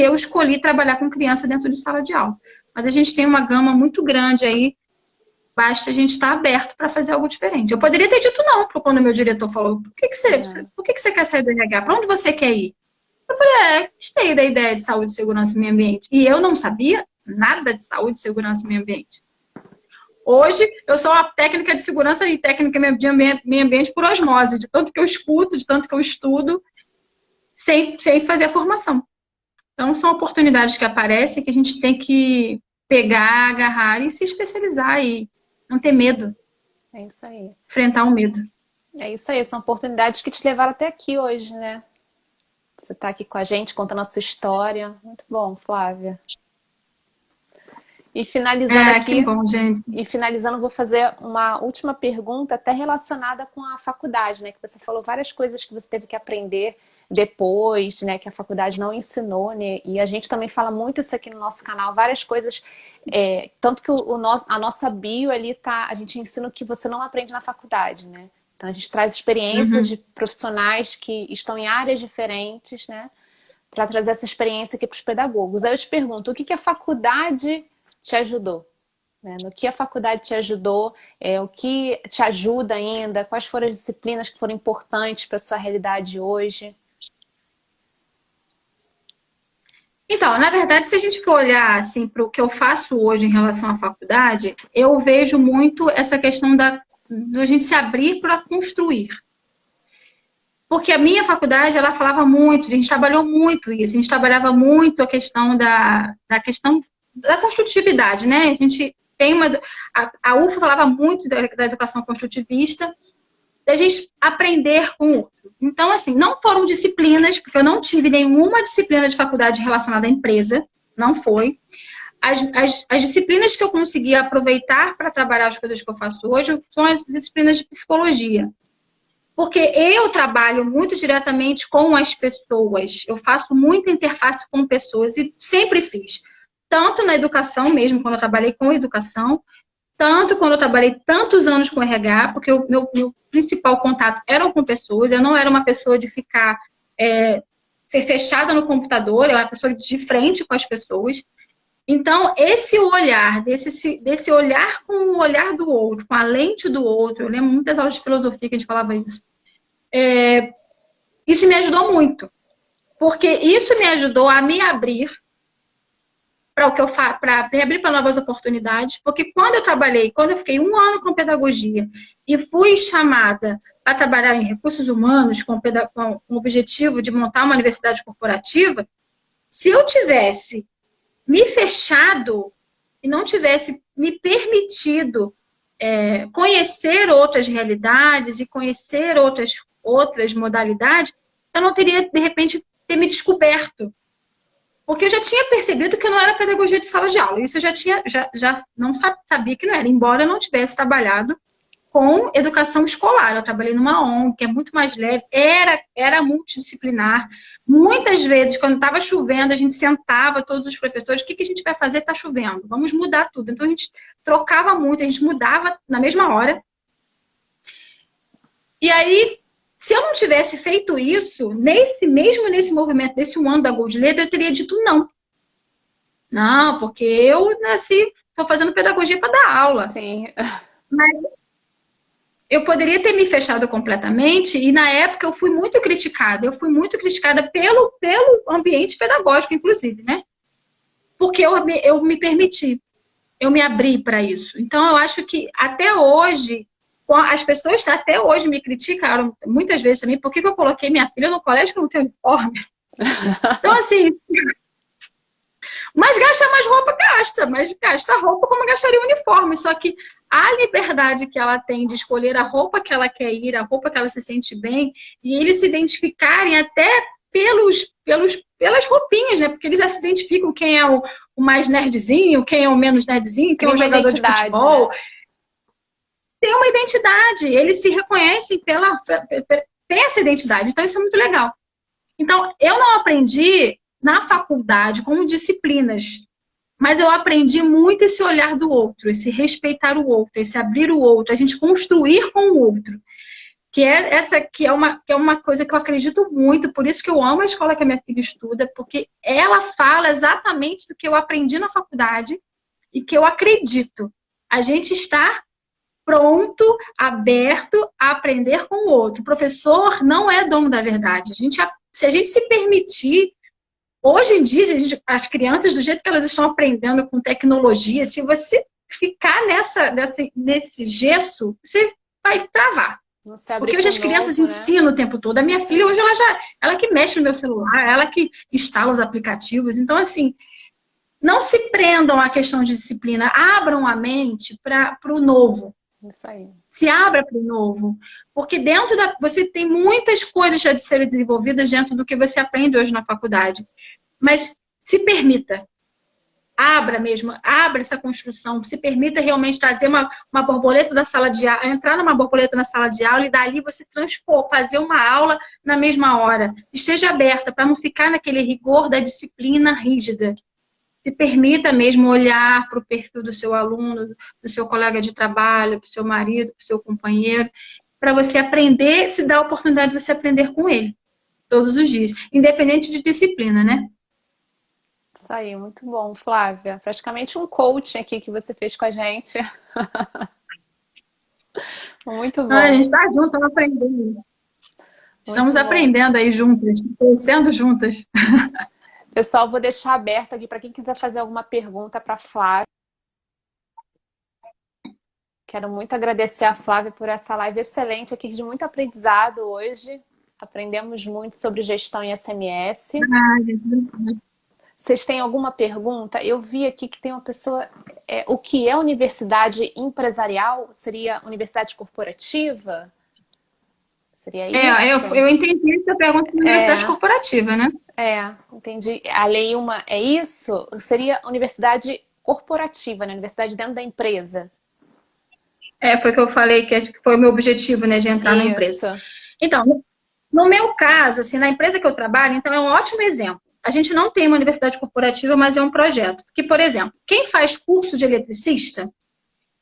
eu escolhi trabalhar com criança dentro de sala de aula. Mas a gente tem uma gama muito grande aí, basta a gente estar aberto para fazer algo diferente. Eu poderia ter dito não quando o meu diretor falou, por que você quer sair do RH? Para onde você quer ir? Eu falei, gostei da ideia de saúde, segurança e meio ambiente. E eu não sabia nada de saúde, segurança e meio ambiente. Hoje, eu sou uma técnica de segurança e técnica de meio ambiente por osmose, de tanto que eu escuto, de tanto que eu estudo, sem fazer a formação. Então, são oportunidades que aparecem que a gente tem que pegar, agarrar e se especializar e não ter medo. É isso aí. Enfrentar o medo. É isso aí, são oportunidades que te levaram até aqui hoje, né? Você está aqui com a gente, contando a sua história. Muito bom, Flávia. E finalizando aqui, que bom, gente. E finalizando, vou fazer uma última pergunta, até relacionada com a faculdade, né? Que você falou várias coisas que você teve que aprender depois, né? Que a faculdade não ensinou, né? E a gente também fala muito isso aqui no nosso canal, várias coisas. Tanto que a nossa bio ali tá, a gente ensina o que você não aprende na faculdade, né? Então a gente traz experiências de profissionais que estão em áreas diferentes, né? Para trazer essa experiência aqui para os pedagogos. Aí eu te pergunto, o que a faculdade te ajudou? No que a faculdade te ajudou, o que te ajuda ainda, quais foram as disciplinas que foram importantes para a sua realidade hoje? Então, na verdade, se a gente for olhar assim, para o que eu faço hoje em relação à faculdade, eu vejo muito essa questão da gente se abrir para construir. Porque a minha faculdade, ela falava muito, a gente trabalhou muito isso, a gente trabalhava muito a questão da questão da construtividade, né? A gente tem a UFA falava muito da educação construtivista, da gente aprender com o outro. Então, assim, não foram disciplinas, porque eu não tive nenhuma disciplina de faculdade relacionada à empresa, não foi. As disciplinas que eu consegui aproveitar para trabalhar as coisas que eu faço hoje são as disciplinas de psicologia. Porque eu trabalho muito diretamente com as pessoas, eu faço muita interface com pessoas e sempre fiz. Tanto na educação mesmo, quando eu trabalhei com educação, tanto quando eu trabalhei tantos anos com RH, porque o meu principal contato era com pessoas, eu não era uma pessoa de ficar fechada no computador, eu era uma pessoa de frente com as pessoas. Então, esse olhar, desse olhar com o olhar do outro, com a lente do outro, eu lembro muitas aulas de filosofia que a gente falava isso, isso me ajudou muito, porque isso me ajudou a me abrir para o que eu faço, para me abrir para novas oportunidades, porque quando eu fiquei 1 ano com pedagogia e fui chamada para trabalhar em recursos humanos com o objetivo de montar uma universidade corporativa, se eu tivesse me fechado e não tivesse me permitido conhecer outras realidades e conhecer outras modalidades, eu não teria, de repente, ter me descoberto. Porque eu já tinha percebido que não era pedagogia de sala de aula. Isso eu já não sabia que não era, embora eu não tivesse trabalhado com educação escolar. Eu trabalhei numa ONG, que é muito mais leve, era multidisciplinar. Muitas vezes, quando estava chovendo, a gente sentava, todos os professores, o que a gente vai fazer? Está chovendo, vamos mudar tudo. Então, a gente trocava muito, a gente mudava na mesma hora. E aí, se eu não tivesse feito isso, mesmo nesse movimento, desse 1 ano da Gold Leader, eu teria dito não. Não, porque eu nasci, estou fazendo pedagogia para dar aula. Sim. Mas eu poderia ter me fechado completamente e, na época, eu fui muito criticada. Eu fui muito criticada pelo ambiente pedagógico, inclusive, né? Porque eu me permiti, eu me abri para isso. Então, eu acho que até hoje, as pessoas até hoje me criticaram muitas vezes também, por que eu coloquei minha filha no colégio que não tem uniforme? Então, assim, mas gasta mais roupa, mas gasta roupa como gastaria o uniforme, só que a liberdade que ela tem de escolher a roupa que ela quer ir, a roupa que ela se sente bem, e eles se identificarem até pelas roupinhas, né? Porque eles já se identificam quem é o mais nerdzinho, quem é o menos nerdzinho, quem é o jogador de futebol. Né? Tem uma identidade, eles se reconhecem tem essa identidade, então isso é muito legal. Então, eu não aprendi na faculdade como disciplinas, mas eu aprendi muito esse olhar do outro, esse respeitar o outro, esse abrir o outro, a gente construir com o outro, que é uma coisa que eu acredito muito, por isso que eu amo a escola que a minha filha estuda, porque ela fala exatamente do que eu aprendi na faculdade e que eu acredito. A gente está pronto, aberto a aprender com o outro. O professor não é dono da verdade. Se a gente se permitir, hoje em dia, as crianças, do jeito que elas estão aprendendo com tecnologia, se você ficar nesse gesso, você vai travar. Não se abrir Porque hoje pro as crianças novo, né? ensinam o tempo todo. A minha Isso filha aí. hoje ela que mexe no meu celular, ela que instala os aplicativos. Então, assim, não se prendam à questão de disciplina, abram a mente para o novo. Isso aí. Se abra para o novo. Porque você tem muitas coisas já de serem desenvolvidas dentro do que você aprende hoje na faculdade. Mas se permita. Abra mesmo, abra essa construção, se permita realmente trazer uma borboleta da sala de aula, entrar numa borboleta na sala de aula e dali você transpor, fazer uma aula na mesma hora. Esteja aberta para não ficar naquele rigor da disciplina rígida. Se permita mesmo olhar para o perfil do seu aluno, do seu colega de trabalho, do seu marido, do seu companheiro, para você aprender, se dá a oportunidade de você aprender com ele, todos os dias, independente de disciplina, né? Isso aí, muito bom, Flávia. Praticamente um coaching aqui que você fez com a gente. Muito Ah, a gente bom, está junto, estamos aprendendo. muito Estamos bom. aprendendo aí juntas, crescendo juntas. Pessoal, vou deixar aberto aqui para quem quiser fazer alguma pergunta para a Flávia. Quero muito agradecer a Flávia por essa live excelente aqui, de muito aprendizado hoje. Aprendemos muito sobre gestão em SMS. Ah, gente, Vocês têm alguma pergunta? Eu vi aqui que tem uma pessoa. O que é universidade empresarial? Seria universidade corporativa? Seria isso? eu entendi essa pergunta da universidade É, corporativa, né? entendi. A lei uma é isso? Seria universidade corporativa, né? Universidade dentro da empresa. Foi o que eu falei que acho que foi o meu objetivo, né, de entrar na empresa. Isso. Então, no meu caso, assim, na empresa que eu trabalho, então é um ótimo exemplo. A gente não tem uma universidade corporativa, mas é um projeto. Porque, por exemplo, quem faz curso de eletricista,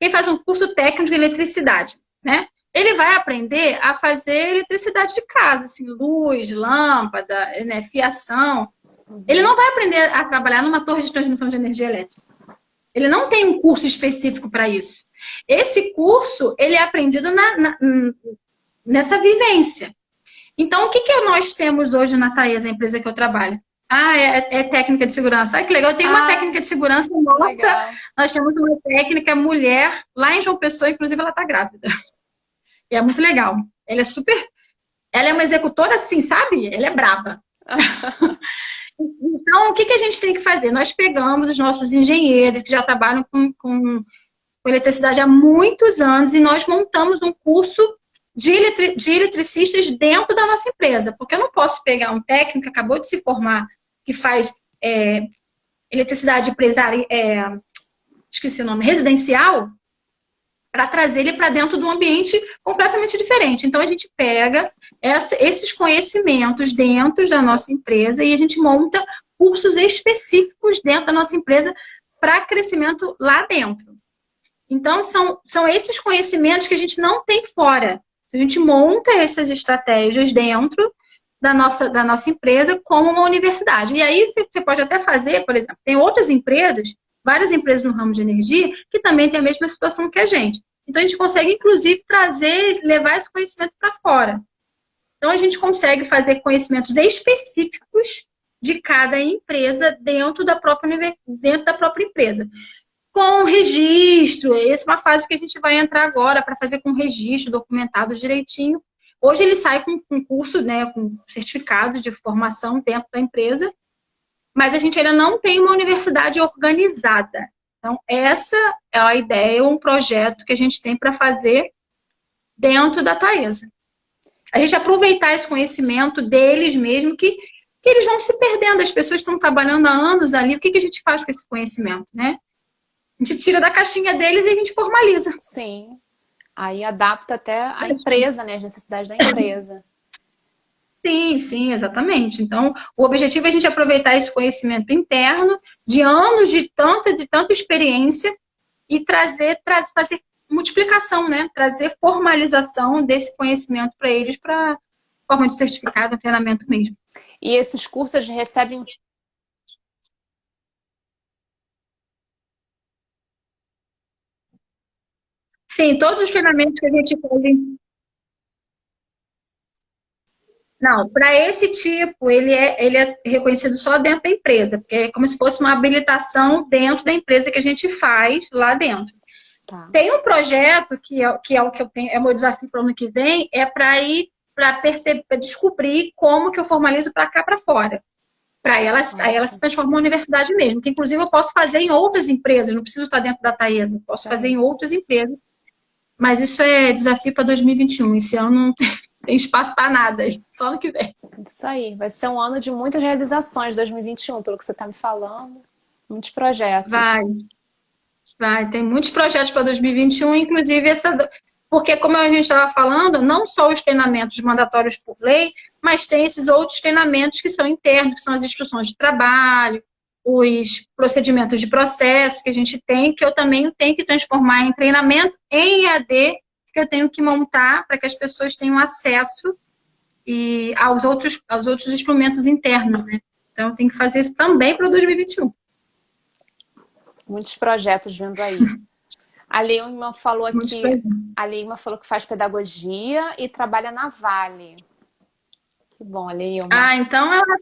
quem faz um curso técnico de eletricidade, né? Ele vai aprender a fazer eletricidade de casa, assim, luz, lâmpada, né, fiação. Ele não vai aprender a trabalhar numa torre de transmissão de energia elétrica. Ele não tem um curso específico para isso. Esse curso, ele é aprendido nessa vivência. Então, o que nós temos hoje na Taesa, a empresa que eu trabalho? É técnica de segurança. Que legal, eu tenho uma Ah, técnica de segurança nossa. legal. Nós temos uma técnica mulher lá em João Pessoa, inclusive ela está grávida. E é muito legal. Ela é uma executora assim, sabe? Ela é braba. Então, o que a gente tem que fazer? Nós pegamos os nossos engenheiros que já trabalham com eletricidade há muitos anos e nós montamos um curso de eletricistas dentro da nossa empresa. Porque eu não posso pegar um técnico que acabou de se formar, que faz eletricidade empresária, esqueci o nome, residencial, para trazer ele para dentro de um ambiente completamente diferente. Então, a gente pega esses conhecimentos dentro da nossa empresa e a gente monta cursos específicos dentro da nossa empresa para crescimento lá dentro. Então, são esses conhecimentos que a gente não tem fora. A gente monta essas estratégias dentro da nossa empresa como uma universidade. E aí, você pode até fazer, por exemplo, tem outras empresas, várias empresas no ramo de energia, que também têm a mesma situação que a gente. Então, a gente consegue, inclusive, levar esse conhecimento para fora. Então, a gente consegue fazer conhecimentos específicos de cada empresa dentro da própria empresa. Com registro, essa é uma fase que a gente vai entrar agora para fazer com registro, documentado direitinho. Hoje ele sai com curso, né, com certificado de formação dentro da empresa, mas a gente ainda não tem uma universidade organizada. Então, essa é a ideia, um projeto que a gente tem para fazer dentro da Taesa. A gente aproveitar esse conhecimento deles mesmo, que eles vão se perdendo, as pessoas estão trabalhando há anos ali, o que a gente faz com esse conhecimento, né? A gente tira da caixinha deles e a gente formaliza. Sim. Aí adapta até a empresa, né? As necessidades da empresa. Sim, sim, exatamente. Então, o objetivo é a gente aproveitar esse conhecimento interno de anos de tanta experiência e fazer multiplicação, né? Trazer formalização desse conhecimento para eles para forma de certificado, treinamento mesmo. E esses cursos recebem. Sim, todos os treinamentos que a gente faz Não, para esse tipo, ele é reconhecido só dentro da empresa, porque é como se fosse uma habilitação dentro da empresa que a gente faz lá dentro. Tá. Tem um projeto que é o que eu tenho, é o meu desafio para o ano que vem, é para ir para perceber, pra descobrir como que eu formalizo para cá para fora. Para ela, aí ela se Ótimo. transforma em uma universidade mesmo, que inclusive eu posso fazer em outras empresas, não preciso estar dentro da Taesa, Isso posso fazer aí. em outras empresas, mas isso é desafio para 2021. Esse ano não tem espaço para nada, só no que vem. Isso aí. Vai ser um ano de muitas realizações, 2021, pelo que você está me falando. Muitos projetos. Vai, vai, tem muitos projetos para 2021, inclusive porque como a gente estava falando, não só os treinamentos mandatórios por lei, mas tem esses outros treinamentos que são internos, que são as instruções de trabalho, os procedimentos de processo que a gente tem, que eu também tenho que transformar em treinamento em EAD, que eu tenho que montar para que as pessoas tenham acesso aos outros instrumentos internos, né? Então, tem que fazer isso também para 2021. Muitos projetos vindo aí. A Leima falou Muitos aqui, projetos. a Leima falou que faz pedagogia e trabalha na Vale. Que bom, a Leima. Ah, então ela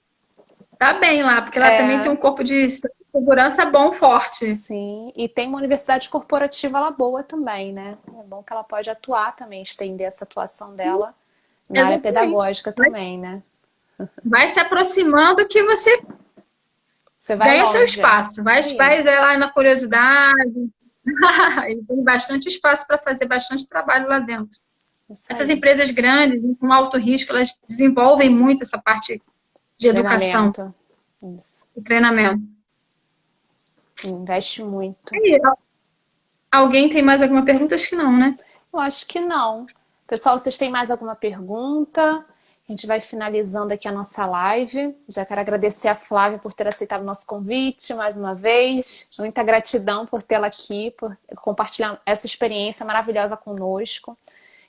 tá bem lá, porque ela também tem É, um corpo de segurança bom, forte. sim. E tem uma universidade corporativa lá boa também, né? É bom que ela pode atuar também, estender essa atuação dela na área Exatamente. pedagógica Vai, também, né? vai se aproximando que você Você vai ganha seu longe. espaço. Isso Vai, aí. vai lá na curiosidade. E tem bastante espaço para fazer bastante trabalho lá dentro. Isso Essas aí. empresas grandes, com alto risco, elas desenvolvem muito essa parte de educação Treinamento. Isso. e treinamento. Investe muito. E alguém tem mais alguma pergunta? Acho que não, né? Eu acho que não. Pessoal, vocês têm mais alguma pergunta? A gente vai finalizando aqui a nossa live. Já quero agradecer a Flávia por ter aceitado o nosso convite mais uma vez. Muita gratidão por tê-la aqui, por compartilhar essa experiência maravilhosa conosco.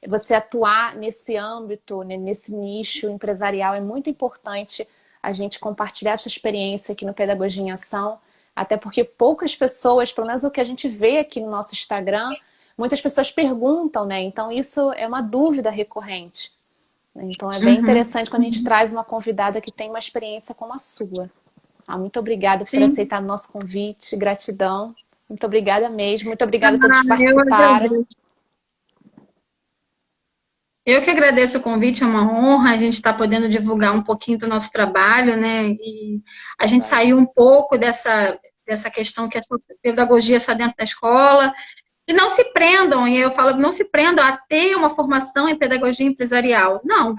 Você atuar nesse âmbito, né, nesse nicho empresarial, é muito importante a gente compartilhar essa experiência aqui no Pedagogia em Ação, até porque poucas pessoas, pelo menos o que a gente vê aqui no nosso Instagram, muitas pessoas perguntam, né? Então isso é uma dúvida recorrente. Então é bem Uhum. interessante quando a gente traz uma convidada que tem uma experiência como a sua. Ah, muito obrigada por Sim. aceitar o nosso convite, gratidão. Muito obrigada mesmo, muito obrigada a todos Ah, que eu participaram. agradeço. Eu que agradeço o convite, é uma honra a gente estar podendo divulgar um pouquinho do nosso trabalho, né? E a Isso gente aí. saiu um pouco dessa questão que a pedagogia está dentro da escola. E não se prendam, e eu falo, não se prendam a ter uma formação em pedagogia empresarial. Não,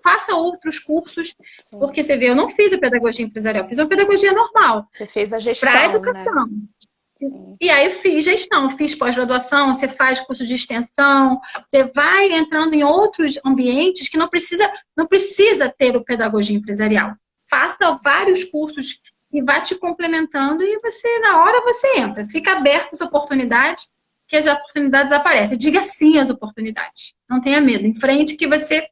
faça outros cursos, Sim. porque você vê, eu não fiz a pedagogia empresarial, fiz uma pedagogia normal, Você fez a para a gestão, né? educação. Sim. E aí eu fiz gestão, fiz pós-graduação, você faz curso de extensão, você vai entrando em outros ambientes que não precisa ter o pedagogia empresarial. Faça Isso vários aí. cursos e vá te complementando e você, na hora, você entra. Fica aberta essa oportunidade, que as oportunidades aparecem. Diga sim às oportunidades. Não tenha medo. Em frente que você, É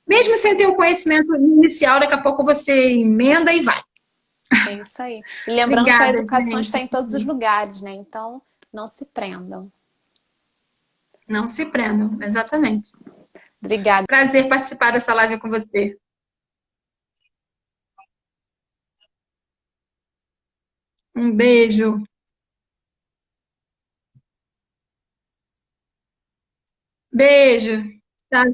mesmo isso sem ter aí. um conhecimento inicial, daqui a pouco você emenda e vai. É isso aí. E lembrando que a Obrigada, educação está gente. em todos os lugares, né? Então, não se prendam. Não se prendam, exatamente. Obrigada. Prazer participar dessa live com você. Um beijo. Beijo. Tchau.